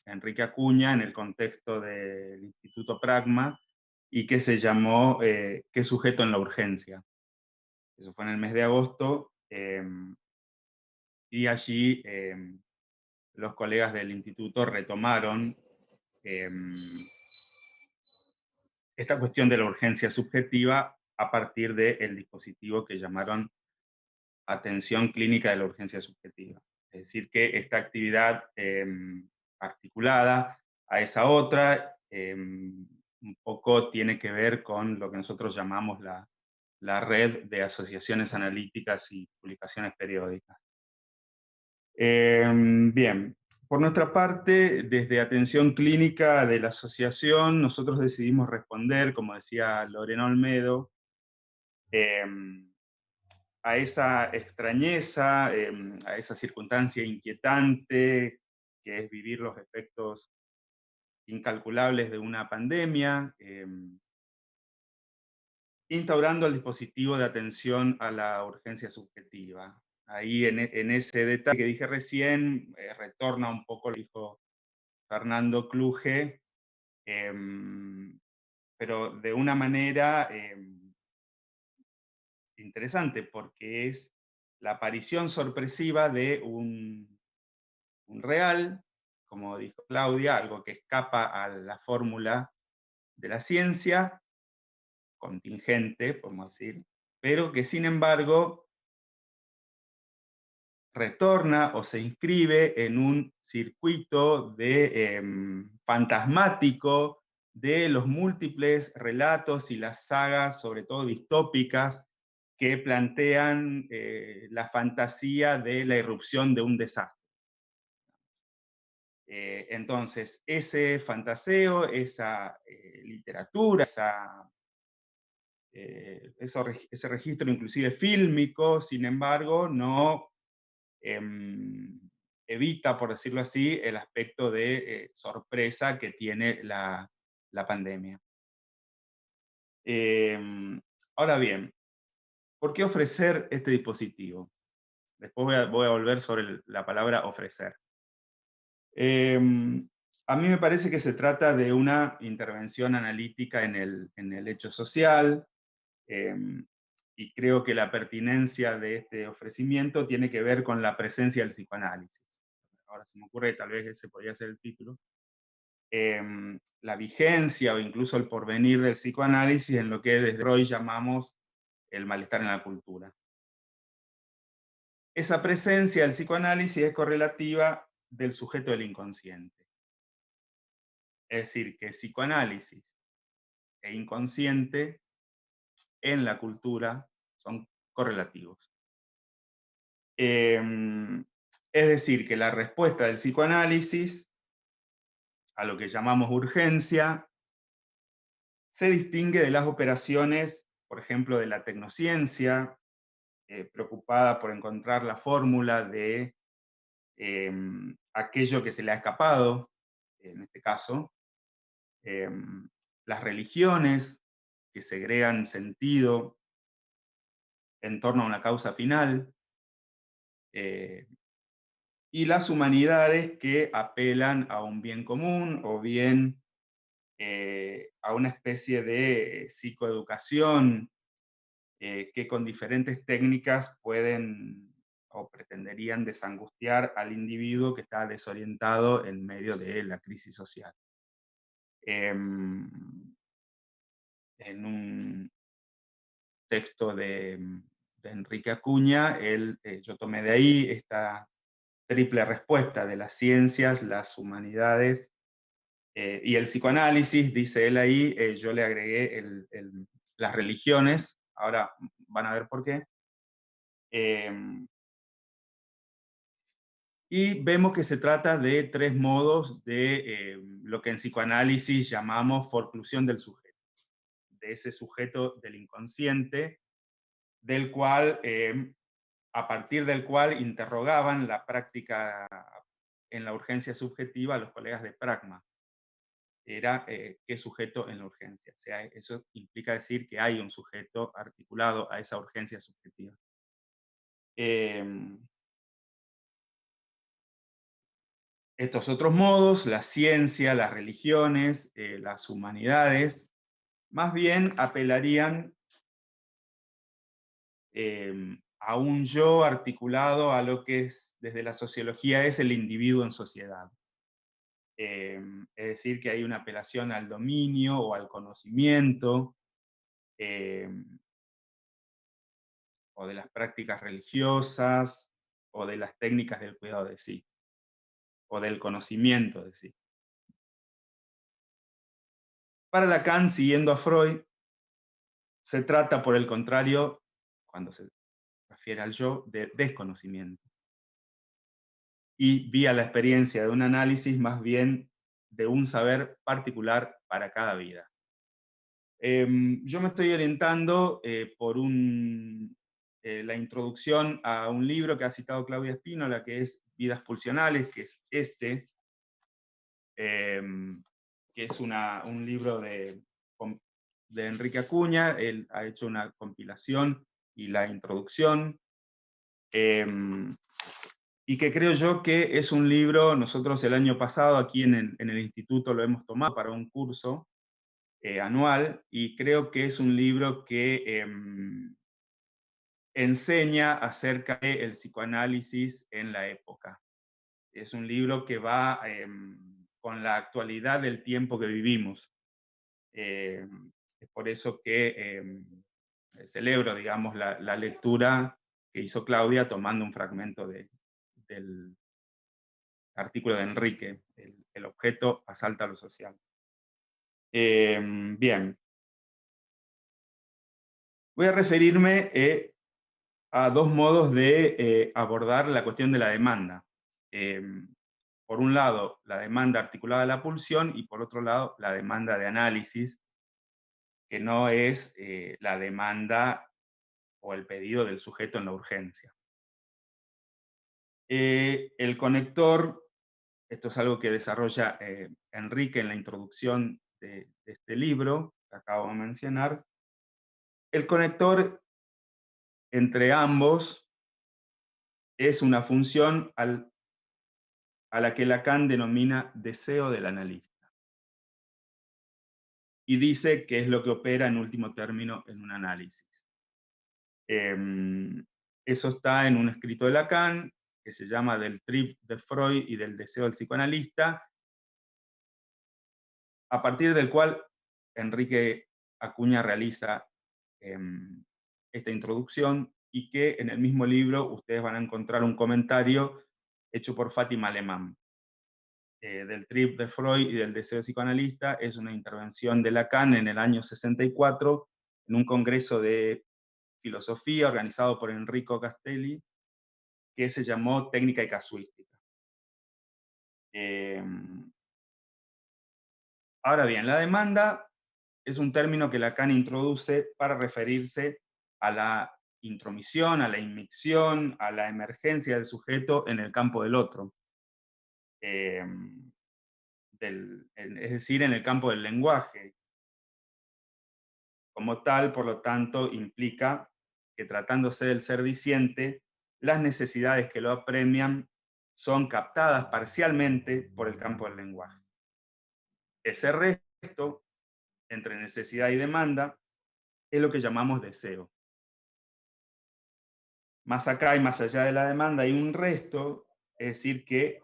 Enrique Acuña en el contexto del Instituto Pragma y que se llamó ¿Qué sujeto en la urgencia? Eso fue en el mes de agosto y allí los colegas del instituto retomaron esta cuestión de la urgencia subjetiva a partir del dispositivo que llamaron atención clínica de la urgencia subjetiva. Es decir, que esta actividad articulada a esa otra un poco tiene que ver con lo que nosotros llamamos la red de asociaciones analíticas y publicaciones periódicas. Bien, por nuestra parte, desde Atención Clínica de la asociación, nosotros decidimos responder, como decía Lorena Olmedo, a esa extrañeza, a esa circunstancia inquietante que es vivir los efectos incalculables de una pandemia, instaurando el dispositivo de atención a la urgencia subjetiva. Ahí en ese detalle que dije recién, retorna un poco lo que dijo Fernando Kluge, pero de una manera interesante, porque es la aparición sorpresiva de un real, como dijo Claudia, algo que escapa a la fórmula de la ciencia, contingente, podemos decir, pero que sin embargo retorna o se inscribe en un circuito de, fantasmático de los múltiples relatos y las sagas, sobre todo distópicas, que plantean la fantasía de la irrupción de un desastre. Entonces, ese fantaseo, esa literatura, ese registro inclusive fílmico, sin embargo, no evita, por decirlo así, el aspecto de sorpresa que tiene la pandemia. Ahora bien, ¿por qué ofrecer este dispositivo? Después voy a volver sobre la palabra ofrecer. A mí me parece que se trata de una intervención analítica en el hecho social, y creo que la pertinencia de este ofrecimiento tiene que ver con la presencia del psicoanálisis. Ahora se me ocurre que tal vez ese podría ser el título. La vigencia o incluso el porvenir del psicoanálisis en lo que desde hoy llamamos el malestar en la cultura. Esa presencia del psicoanálisis es correlativa del sujeto del inconsciente. Es decir, que psicoanálisis e inconsciente en la cultura son correlativos. Es decir, que la respuesta del psicoanálisis a lo que llamamos urgencia se distingue de las operaciones, por ejemplo, de la tecnociencia, preocupada por encontrar la fórmula de aquello que se le ha escapado, en este caso, las religiones que segregan sentido en torno a una causa final, y las humanidades que apelan a un bien común o bien a una especie de psicoeducación que con diferentes técnicas pueden o pretenderían desangustiar al individuo que está desorientado en medio de la crisis social. En un texto de Enrique Acuña, yo tomé de ahí esta triple respuesta de las ciencias, las humanidades y el psicoanálisis, dice él ahí, yo le agregué las religiones, ahora van a ver por qué. Y vemos que se trata de tres modos de lo que en psicoanálisis llamamos forclusión del sujeto, de ese sujeto del inconsciente, del cual, a partir del cual interrogaban la práctica en la urgencia subjetiva a los colegas de Pragma. Era qué sujeto en la urgencia. O sea, eso implica decir que hay un sujeto articulado a esa urgencia subjetiva. Estos otros modos, la ciencia, las religiones, las humanidades, más bien apelarían a un yo articulado a lo que es, desde la sociología es el individuo en sociedad. Es decir, que hay una apelación al dominio o al conocimiento, o de las prácticas religiosas, o de las técnicas del cuidado de sí, o del conocimiento de sí. Para Lacan, siguiendo a Freud, se trata, por el contrario, cuando se refiere al yo, de desconocimiento. Y vía la experiencia de un análisis, más bien de un saber particular para cada vida. Yo me estoy orientando por la introducción a un libro que ha citado Claudia Espínola, que es Vidas Pulsionales, que es este, que es un libro de Enrique Acuña. Él ha hecho una compilación y la introducción, y que creo yo que es un libro, nosotros el año pasado aquí en el instituto lo hemos tomado para un curso anual, y creo que es un libro que enseña acerca del psicoanálisis en la época. Es un libro que va con la actualidad del tiempo que vivimos. Es por eso que celebro, digamos, la lectura que hizo Claudia tomando un fragmento del artículo de Enrique, el objeto asalta lo social. Bien. Voy a referirme a dos modos de abordar la cuestión de la demanda. Por un lado, la demanda articulada a la pulsión, y por otro lado, la demanda de análisis, que no es la demanda o el pedido del sujeto en la urgencia. El conector, esto es algo que desarrolla Enrique en la introducción de este libro que acabo de mencionar. El conector entre ambos es una función a la que Lacan denomina deseo del analista, y dice que es lo que opera en último término en un análisis. Eso está en un escrito de Lacan que se llama Del trip de Freud y del deseo del psicoanalista, a partir del cual Enrique Acuña realiza esta introducción, y que en el mismo libro ustedes van a encontrar un comentario hecho por Fátima Alemán. Del trip de Freud y del deseo psicoanalista es una intervención de Lacan en el año 64 en un congreso de filosofía organizado por Enrico Castelli, que se llamó Técnica y Casuística. Ahora bien, la demanda es un término que Lacan introduce para referirse a la intromisión, a la inmixción, a la emergencia del sujeto en el campo del otro. Es decir, en el campo del lenguaje. Como tal, por lo tanto, implica que, tratándose del ser diciente, las necesidades que lo apremian son captadas parcialmente por el campo del lenguaje. Ese resto, entre necesidad y demanda, es lo que llamamos deseo. Más acá y más allá de la demanda hay un resto, es decir, que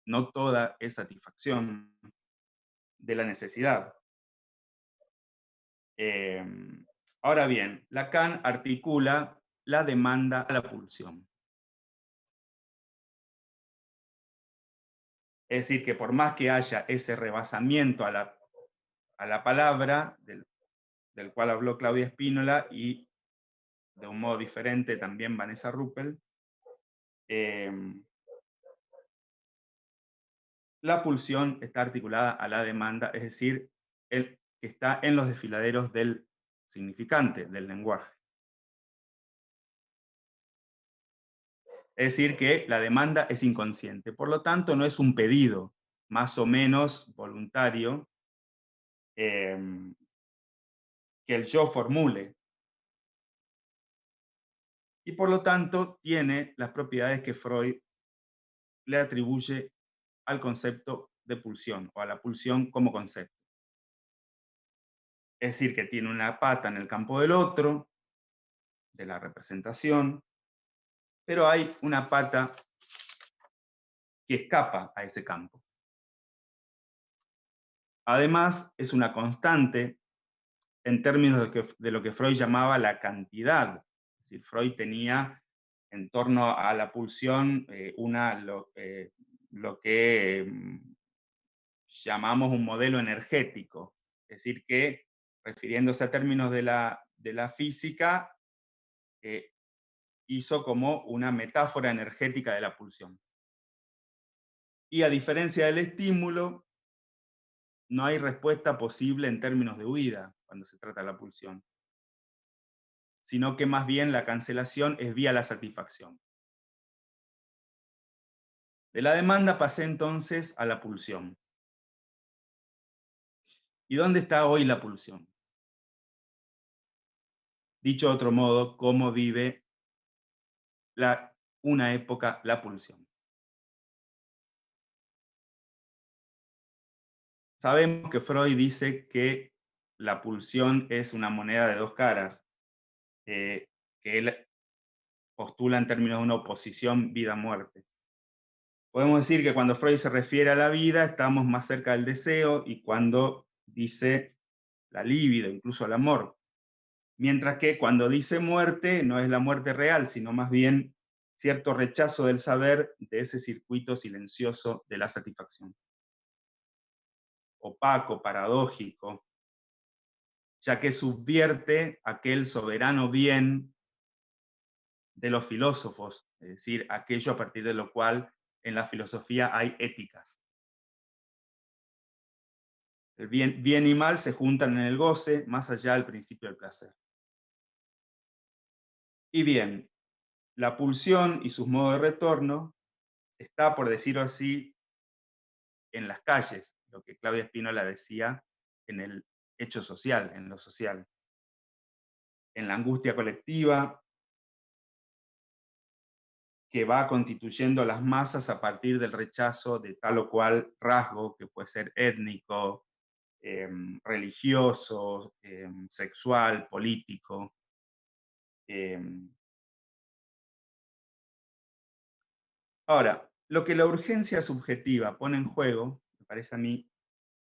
no toda es satisfacción de la necesidad. Ahora bien, Lacan articula la demanda a la pulsión. Es decir, que por más que haya ese rebasamiento a la palabra, del cual habló Claudia Espínola, y de un modo diferente también Vanessa Ruppel, la pulsión está articulada a la demanda, es decir, que está en los desfiladeros del significante, del lenguaje. Es decir, que la demanda es inconsciente, por lo tanto no es un pedido más o menos voluntario que el yo formule, y por lo tanto tiene las propiedades que Freud le atribuye al concepto de pulsión, o a la pulsión como concepto. Es decir, que tiene una pata en el campo del otro, de la representación, pero hay una pata que escapa a ese campo. Además, es una constante en términos de lo que Freud llamaba la cantidad. Es decir, Freud tenía en torno a la pulsión lo que llamamos un modelo energético. Es decir, que, refiriéndose a términos de la física, hizo como una metáfora energética de la pulsión. Y a diferencia del estímulo, no hay respuesta posible en términos de huida cuando se trata de la pulsión, sino que más bien la cancelación es vía la satisfacción. De la demanda pasé entonces a la pulsión. ¿Y dónde está hoy la pulsión? Dicho de otro modo, ¿cómo vive una época la pulsión? Sabemos que Freud dice que la pulsión es una moneda de dos caras, que él postula en términos de una oposición vida-muerte. Podemos decir que cuando Freud se refiere a la vida, estamos más cerca del deseo, y cuando dice la libido, incluso el amor. Mientras que cuando dice muerte, no es la muerte real, sino más bien cierto rechazo del saber de ese circuito silencioso de la satisfacción. Opaco, paradójico, ya que subvierte aquel soberano bien de los filósofos, es decir, aquello a partir de lo cual en la filosofía hay éticas. El bien y mal se juntan en el goce, más allá del principio del placer. Y bien, la pulsión y sus modos de retorno está, por decirlo así, en las calles, lo que Claudia Spínola decía en el hecho social, en lo social, en la angustia colectiva que va constituyendo las masas a partir del rechazo de tal o cual rasgo, que puede ser étnico, religioso, sexual, político. Ahora, lo que la urgencia subjetiva pone en juego, me parece a mí,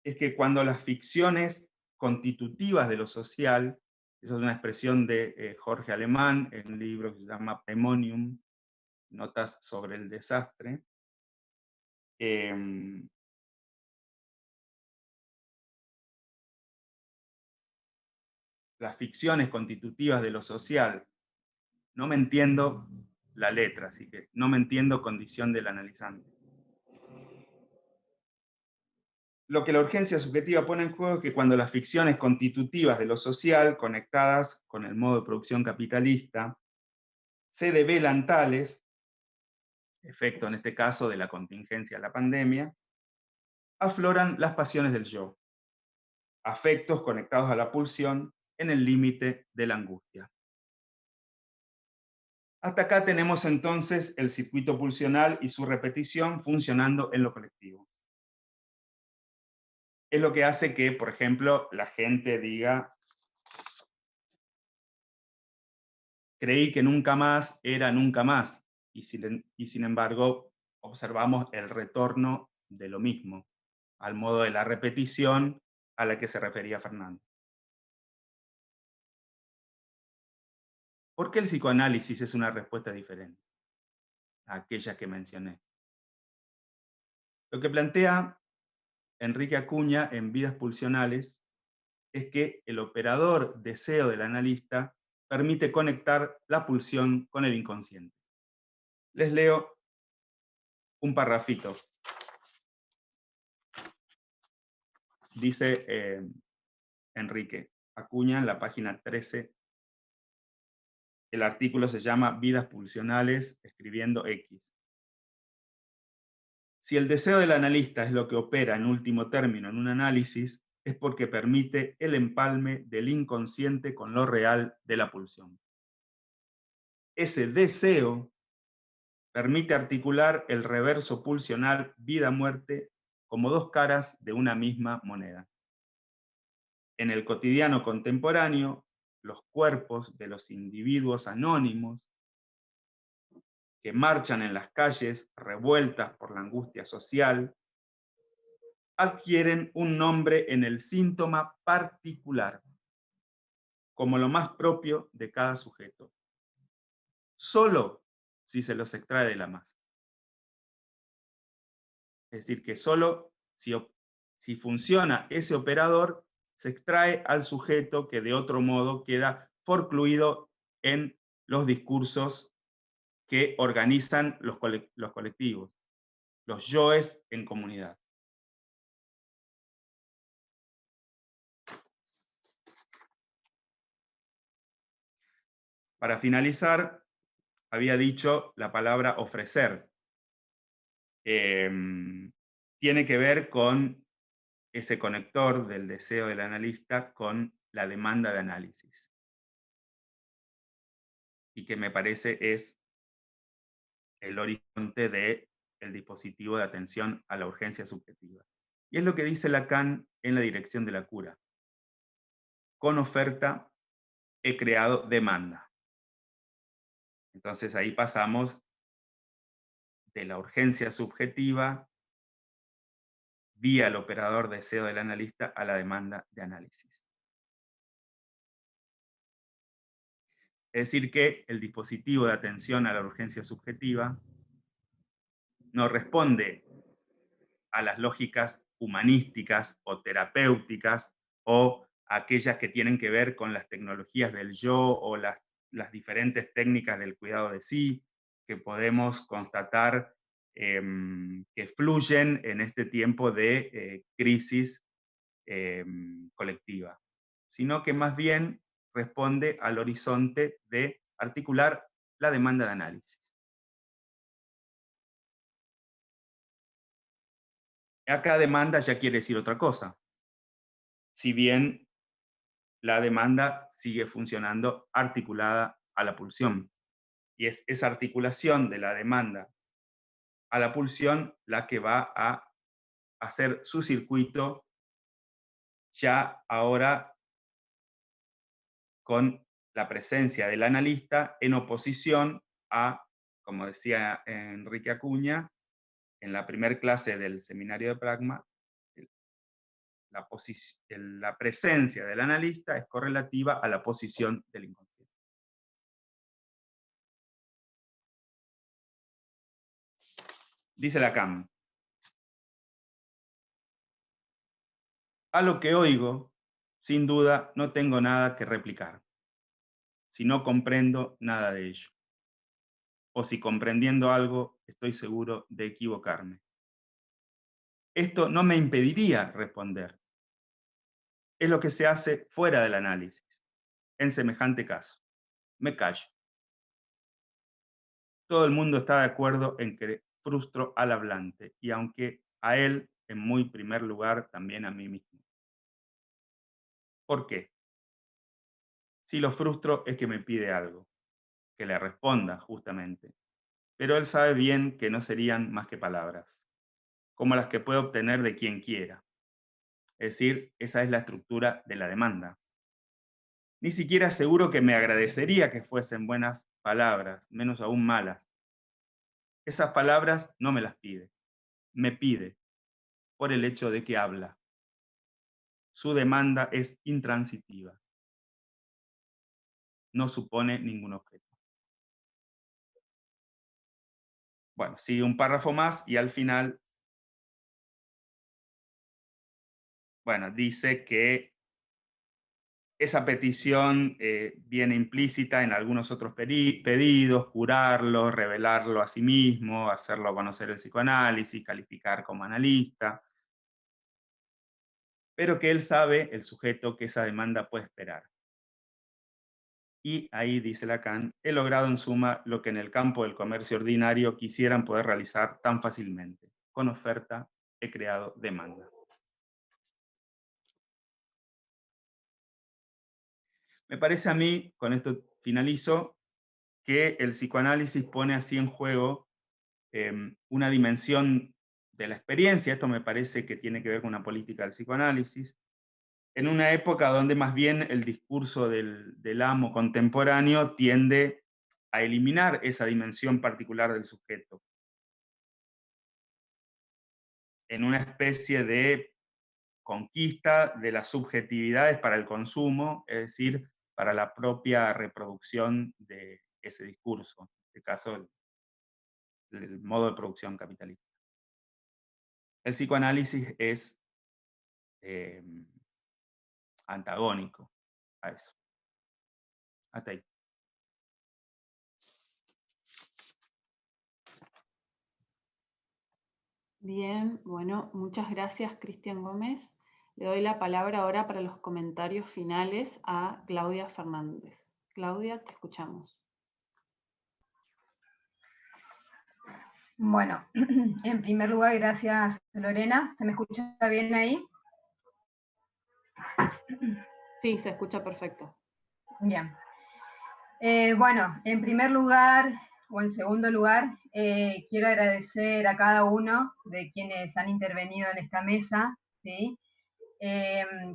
es que cuando las ficciones constitutivas de lo social, esa es una expresión de Jorge Alemán en un libro que se llama Praemonium, Notas sobre el desastre, las ficciones constitutivas de lo social, no me entiendo la letra, así que no me entiendo condición del analizante. Lo que la urgencia subjetiva pone en juego es que cuando las ficciones constitutivas de lo social, conectadas con el modo de producción capitalista, se develan tales, efecto en este caso de la contingencia de la pandemia, afloran las pasiones del yo, afectos conectados a la pulsión en el límite de la angustia. Hasta acá tenemos entonces el circuito pulsional y su repetición funcionando en lo colectivo. Es lo que hace que, por ejemplo, la gente diga: creí que nunca más era nunca más, y sin embargo observamos el retorno de lo mismo, al modo de la repetición a la que se refería Fernando. ¿Por qué el psicoanálisis es una respuesta diferente a aquella que mencioné? Lo que plantea Enrique Acuña en Vidas Pulsionales es que el operador deseo del analista permite conectar la pulsión con el inconsciente. Les leo un parrafito. Dice Enrique Acuña en la página 13. El artículo se llama Vidas Pulsionales, escribiendo X. Si el deseo del analista es lo que opera en último término en un análisis, es porque permite el empalme del inconsciente con lo real de la pulsión. Ese deseo permite articular el reverso pulsional vida-muerte como dos caras de una misma moneda. En el cotidiano contemporáneo, los cuerpos de los individuos anónimos que marchan en las calles revueltas por la angustia social, adquieren un nombre en el síntoma particular, como lo más propio de cada sujeto, solo si se los extrae de la masa. Es decir, que solo si funciona ese operador, se extrae al sujeto que de otro modo queda forcluido en los discursos que organizan los colectivos, los yoes en comunidad. Para finalizar, había dicho la palabra ofrecer. Tiene que ver con ese conector del deseo del analista con la demanda de análisis. Y que me parece es el horizonte del dispositivo de atención a la urgencia subjetiva. Y es lo que dice Lacan en La dirección de la cura. Con oferta he creado demanda. Entonces ahí pasamos de la urgencia subjetiva vía el operador deseo del analista a la demanda de análisis. Es decir, que el dispositivo de atención a la urgencia subjetiva no responde a las lógicas humanísticas o terapéuticas o aquellas que tienen que ver con las tecnologías del yo o las diferentes técnicas del cuidado de sí que podemos constatar que fluyen en este tiempo de crisis colectiva, sino que más bien responde al horizonte de articular la demanda de análisis. Acá demanda ya quiere decir otra cosa. Si bien la demanda sigue funcionando articulada a la pulsión. Y es esa articulación de la demanda a la pulsión la que va a hacer su circuito ya ahora con la presencia del analista en oposición a, como decía Enrique Acuña, en la primera clase del seminario de Pragma, la presencia del analista es correlativa a la posición del inconsciente. Dice Lacan: a lo que oigo, sin duda no tengo nada que replicar, si no comprendo nada de ello, o si comprendiendo algo estoy seguro de equivocarme. Esto no me impediría responder. Es lo que se hace fuera del análisis. En semejante caso, me callo. Todo el mundo está de acuerdo en que frustro al hablante, y aunque a él, en muy primer lugar, también a mí mismo. ¿Por qué? Si lo frustro es que me pide algo, que le responda justamente. Pero él sabe bien que no serían más que palabras, como las que puede obtener de quien quiera. Es decir, esa es la estructura de la demanda. Ni siquiera seguro que me agradecería que fuesen buenas palabras, menos aún malas. Esas palabras no me las pide, me pide, por el hecho de que habla. Su demanda es intransitiva. No supone ningún objeto. Bueno, sigue un párrafo más y al final, bueno, dice que esa petición viene implícita en algunos otros pedidos: curarlo, revelarlo a sí mismo, hacerlo conocer el psicoanálisis, calificar como analista, pero que él sabe, el sujeto, que esa demanda puede esperar. Y ahí, dice Lacan, he logrado en suma lo que en el campo del comercio ordinario quisieran poder realizar tan fácilmente. Con oferta he creado demanda. Me parece a mí, con esto finalizo, que el psicoanálisis pone así en juego una dimensión de la experiencia. Esto me parece que tiene que ver con una política del psicoanálisis, en una época donde más bien el discurso del amo contemporáneo tiende a eliminar esa dimensión particular del sujeto, en una especie de conquista de las subjetividades para el consumo, es decir, para la propia reproducción de ese discurso, en este caso el modo de producción capitalista. El psicoanálisis es antagónico a eso. Hasta ahí. Bien, bueno, muchas gracias, Cristian Gómez. Le doy la palabra ahora para los comentarios finales a Claudia Fernández. Claudia, te escuchamos. Bueno, en primer lugar, gracias, Lorena. ¿Se me escucha bien ahí? Sí, se escucha perfecto. Bien. Bueno, en primer lugar, o en segundo lugar, quiero agradecer a cada uno de quienes han intervenido en esta mesa, ¿sí?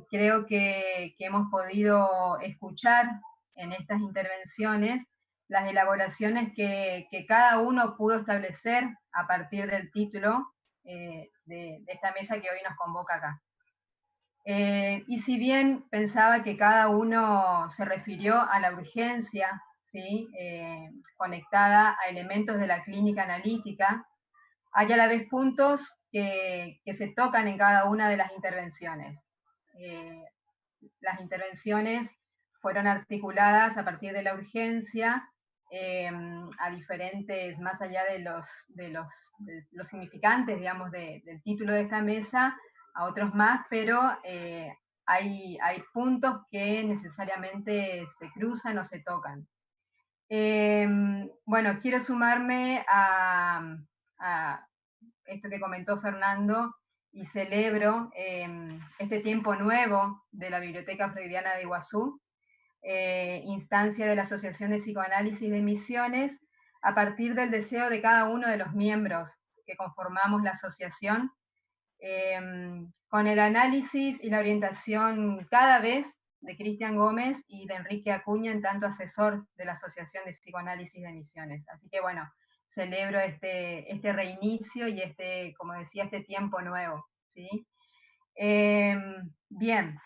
Creo que hemos podido escuchar en estas intervenciones las elaboraciones que cada uno pudo establecer a partir del título de esta mesa que hoy nos convoca acá. Y si bien pensaba que cada uno se refirió a la urgencia, ¿sí? Conectada a elementos de la clínica analítica, hay a la vez puntos que se tocan en cada una de las intervenciones. Las intervenciones fueron articuladas a partir de la urgencia a diferentes, más allá de los significantes, digamos, del título de esta mesa, a otros más, pero hay puntos que necesariamente se cruzan o se tocan. Bueno, quiero sumarme a esto que comentó Fernando, y celebro este tiempo nuevo de la Biblioteca Freudiana de Iguazú, instancia de la Asociación de Psicoanálisis de Misiones, a partir del deseo de cada uno de los miembros que conformamos la asociación, con el análisis y la orientación cada vez de Cristian Gómez y de Enrique Acuña, en tanto asesor de la Asociación de Psicoanálisis de Misiones. Así que bueno, celebro este reinicio y como decía, este tiempo nuevo, ¿sí? Bien,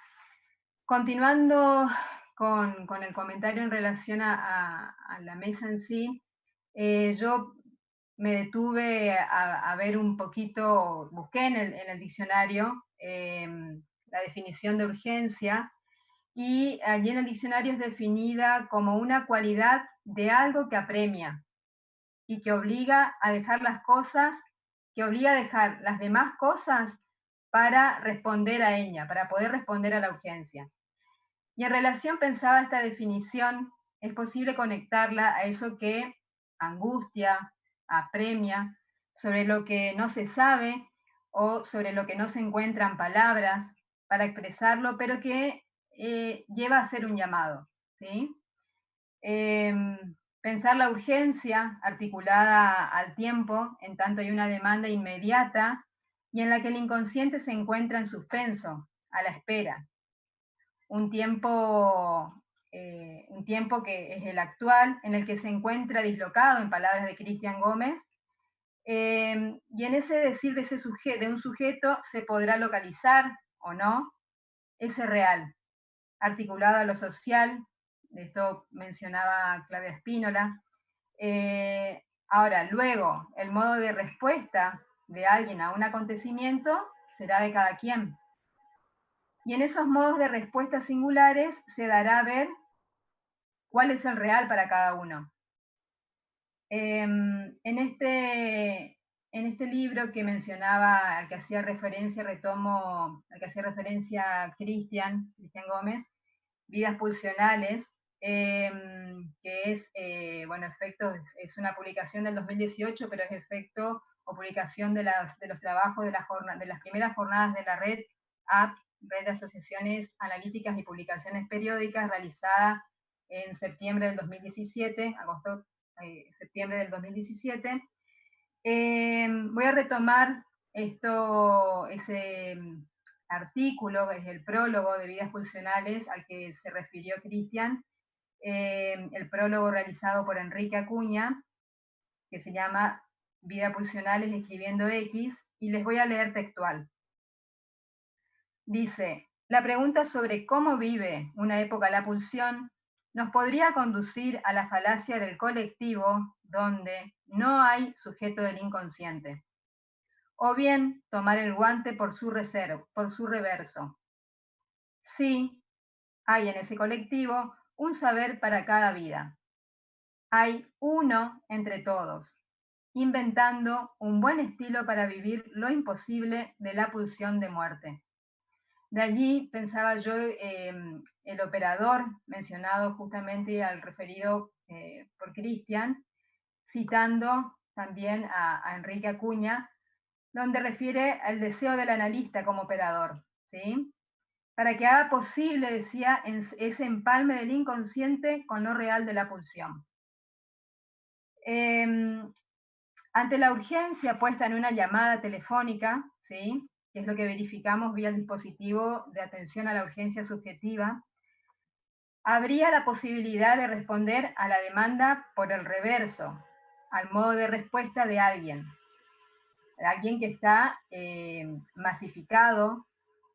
continuando con el comentario en relación a la mesa en sí, yo me detuve a ver un poquito, busqué en el diccionario la definición de urgencia, y allí en el diccionario es definida como una cualidad de algo que apremia y que obliga a dejar las cosas, que obliga a dejar las demás cosas para responder a ella, para poder responder a la urgencia. Y en relación, pensaba, esta definición, es posible conectarla a eso que angustia, apremia, sobre lo que no se sabe o sobre lo que no se encuentran palabras para expresarlo, pero que lleva a ser un llamado, ¿sí? Pensar la urgencia articulada al tiempo, en tanto hay una demanda inmediata y en la que el inconsciente se encuentra en suspenso, a la espera. Un tiempo que es el actual, en el que se encuentra dislocado, en palabras de Cristian Gómez, y en ese decir de un sujeto se podrá localizar o no ese real, articulado a lo social. Esto mencionaba Claudia Spínola. Ahora, luego, el modo de respuesta de alguien a un acontecimiento será de cada quien. Y en esos modos de respuesta singulares se dará a ver cuál es el real para cada uno. En este libro que mencionaba, al que hacía referencia, al que hacía referencia Cristian Gómez, Vidas Pulsionales, que es, bueno, efectos, es una publicación del 2018, pero es efecto o publicación de los trabajos de las primeras jornadas de la red de Asociaciones Analíticas y Publicaciones Periódicas, realizada en septiembre del 2017, septiembre del 2017. Voy a retomar artículo, es el prólogo de Vidas Pulsionales al que se refirió Cristian, el prólogo realizado por Enrique Acuña, que se llama Vidas Pulsionales escribiendo X, y les voy a leer textual. Dice, la pregunta sobre cómo vive una época la pulsión nos podría conducir a la falacia del colectivo donde no hay sujeto del inconsciente, o bien tomar el guante por su reverso. Sí, hay en ese colectivo un saber para cada vida. Hay uno entre todos, inventando un buen estilo para vivir lo imposible de la pulsión de muerte. De allí pensaba yo el operador mencionado justamente al referido por Cristian, citando también a Enrique Acuña, donde refiere al deseo del analista como operador, ¿sí? Para que haga posible, decía, ese empalme del inconsciente con lo real de la pulsión. Ante la urgencia puesta en una llamada telefónica, ¿sí?, que es lo que verificamos vía el dispositivo de atención a la urgencia subjetiva, habría la posibilidad de responder a la demanda por el reverso, al modo de respuesta de alguien que está masificado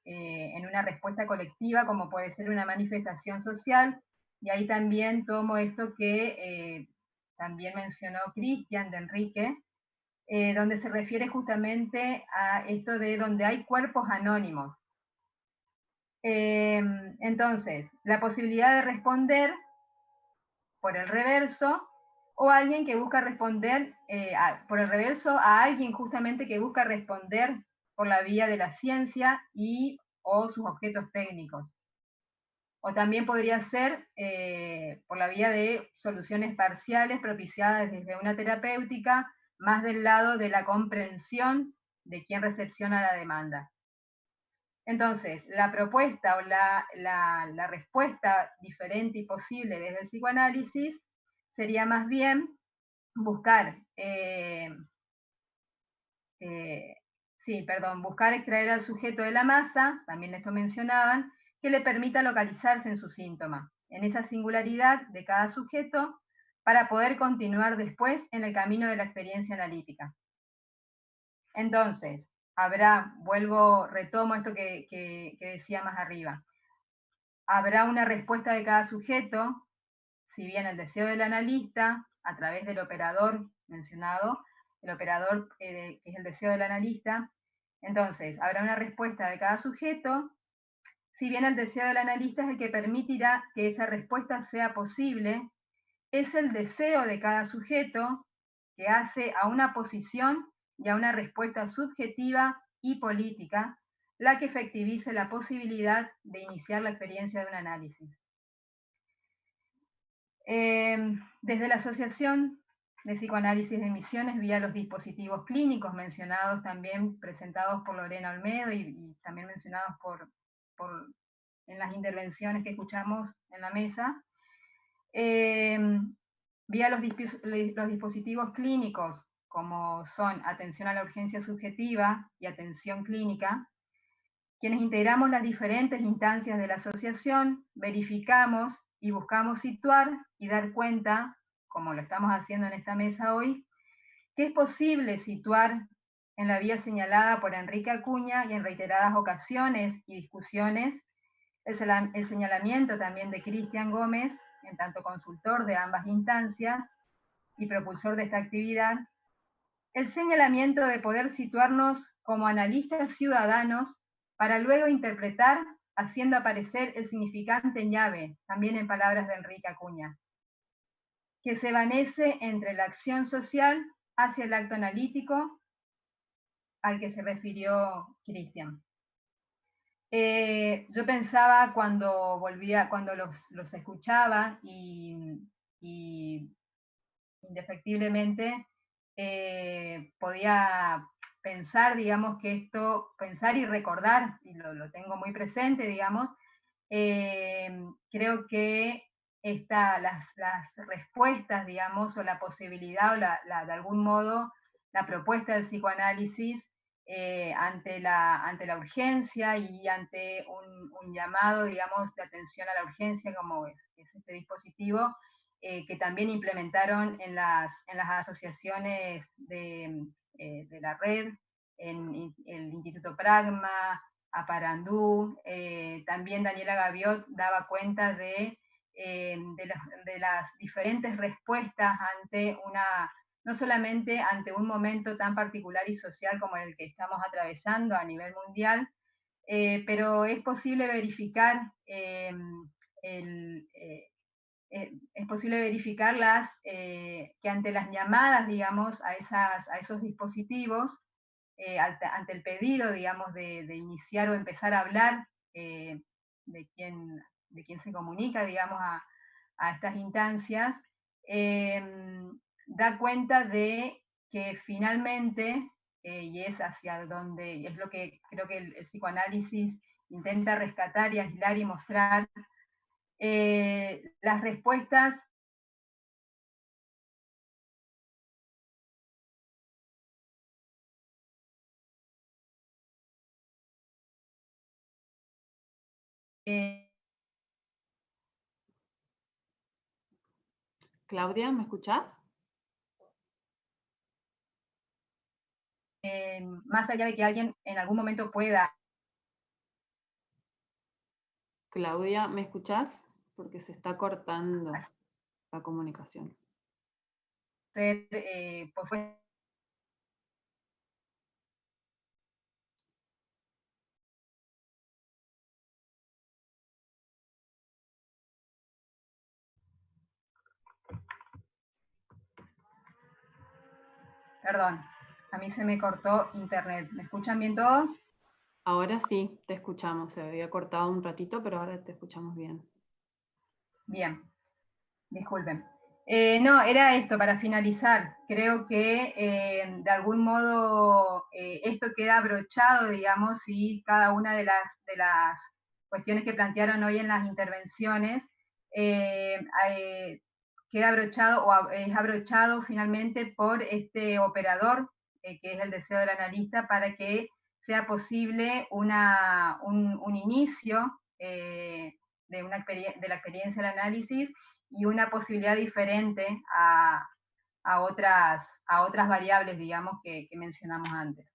en una respuesta colectiva, como puede ser una manifestación social, y ahí también tomo esto que también mencionó Cristian de Enrique, donde se refiere justamente a esto de donde hay cuerpos anónimos. Entonces, la posibilidad de responder por el reverso, o alguien que busca responder por el reverso a alguien justamente que busca responder por la vía de la ciencia y o sus objetos técnicos. O también podría ser por la vía de soluciones parciales propiciadas desde una terapéutica, más del lado de la comprensión de quien recepciona la demanda. Entonces, la propuesta o la respuesta diferente y posible desde el psicoanálisis sería más bien buscar, buscar extraer al sujeto de la masa, también esto mencionaban, que le permita localizarse en su síntoma, en esa singularidad de cada sujeto, para poder continuar después en el camino de la experiencia analítica. Entonces, retomo esto que decía más arriba. Habrá una respuesta de cada sujeto, si bien el deseo del analista, a través del operador mencionado, el operador que es el deseo del analista, entonces habrá una respuesta de cada sujeto, si bien el deseo del analista es el que permitirá que esa respuesta sea posible, es el deseo de cada sujeto que hace a una posición y a una respuesta subjetiva y política la que efectivice la posibilidad de iniciar la experiencia de un análisis. Desde la Asociación de Psicoanálisis de Misiones, vía los dispositivos clínicos mencionados también, presentados por Lorena Olmedo y también mencionados en las intervenciones que escuchamos en la mesa, vía los dispositivos clínicos, como son atención a la urgencia subjetiva y atención clínica, quienes integramos las diferentes instancias de la asociación, verificamos y buscamos situar y dar cuenta, como lo estamos haciendo en esta mesa hoy, que es posible situar en la vía señalada por Enrique Acuña y en reiteradas ocasiones y discusiones, el señalamiento también de Cristian Gómez, en tanto consultor de ambas instancias y propulsor de esta actividad, el señalamiento de poder situarnos como analistas ciudadanos para luego interpretar haciendo aparecer el significante llave, también en palabras de Enrique Acuña, que se evanece entre la acción social hacia el acto analítico al que se refirió Cristian. Yo pensaba cuando los escuchaba y indefectiblemente podía pensar, digamos, pensar y recordar, y lo tengo muy presente, digamos, creo que las respuestas, digamos, o la posibilidad, o de algún modo, la propuesta del psicoanálisis ante la urgencia y ante un llamado, digamos, de atención a la urgencia, como es este dispositivo, que también implementaron en las asociaciones de la red, en el Instituto Pragma, Aparandú. También Daniela Gaviot daba cuenta de las diferentes respuestas ante no solamente ante un momento tan particular y social como el que estamos atravesando a nivel mundial, pero es posible verificar que ante las llamadas, digamos, a esos dispositivos, ante el pedido, digamos, de iniciar o empezar a hablar de quién se comunica, digamos, a estas instancias, da cuenta de que finalmente, y es hacia donde, es lo que creo que el psicoanálisis intenta rescatar y aislar y mostrar, las respuestas Claudia, ¿me escuchás? más allá de que alguien en algún momento pueda. Claudia, ¿me escuchás? Porque se está cortando la comunicación. Ser, Perdón, a mí se me cortó internet. ¿Me escuchan bien todos? Ahora sí, te escuchamos. Se había cortado un ratito, pero ahora te escuchamos bien. Bien, disculpen. No, era esto, para finalizar. Creo que de algún modo esto queda abrochado, digamos, y cada una de las cuestiones que plantearon hoy en las intervenciones queda abrochado o es abrochado finalmente por este operador, que es el deseo del analista, para que sea posible un inicio de la experiencia del análisis y una posibilidad diferente a otras variables, digamos, que mencionamos antes.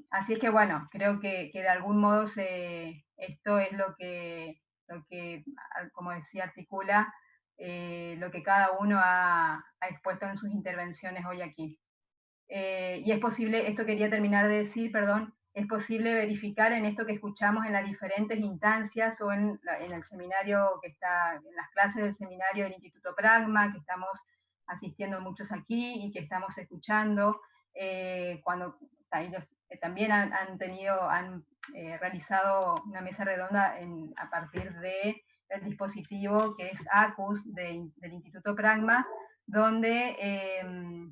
Así es que bueno, creo que de algún modo esto es lo que, como decía, articula lo que cada uno ha expuesto en sus intervenciones hoy aquí. Y es posible, esto quería terminar de decir, perdón, es posible verificar en esto que escuchamos en las diferentes instancias o en el seminario que está, en las clases del seminario del Instituto Pragma, que estamos asistiendo muchos aquí y que estamos escuchando, cuando también han realizado una mesa redonda a partir del dispositivo que es ACUS del Instituto Pragma, donde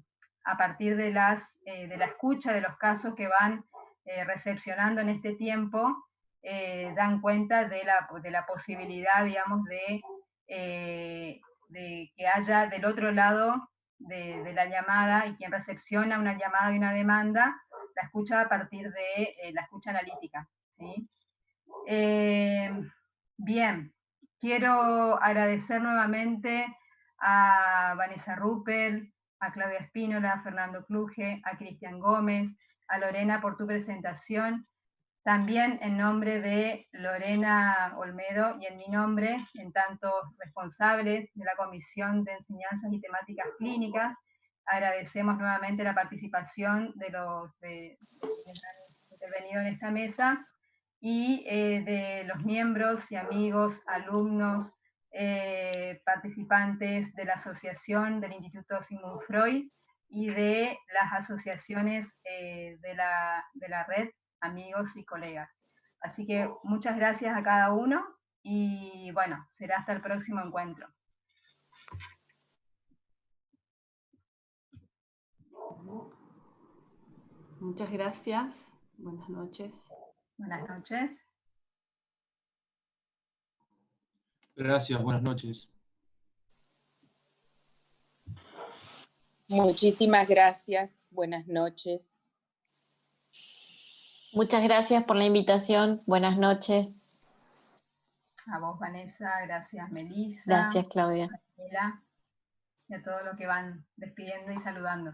a partir de la escucha de los casos que van recepcionando en este tiempo, dan cuenta de la posibilidad, digamos, de que haya del otro lado de la llamada y quien recepciona una llamada y una demanda, la escucha a partir de la escucha analítica, ¿sí? Bien, quiero agradecer nuevamente a Vanessa Ruppel, a Claudia Espínola, a Fernando Kluge, a Cristian Gómez, a Lorena por tu presentación. También en nombre de Lorena Olmedo y en mi nombre, en tanto responsables de la Comisión de Enseñanzas y Temáticas Clínicas, agradecemos nuevamente la participación de los que han intervenido en esta mesa y de los miembros y amigos, alumnos, participantes de la asociación del Instituto Sigmund Freud y de las asociaciones de la red, amigos y colegas. Así que muchas gracias a cada uno y bueno, será hasta el próximo encuentro. Muchas gracias. Buenas noches. Buenas noches. Gracias, buenas noches. Muchísimas gracias. Buenas noches. Muchas gracias por la invitación. Buenas noches. A vos, Vanessa, gracias, Melissa. Gracias, Claudia. Daniela, y a todos los que van despidiendo y saludando.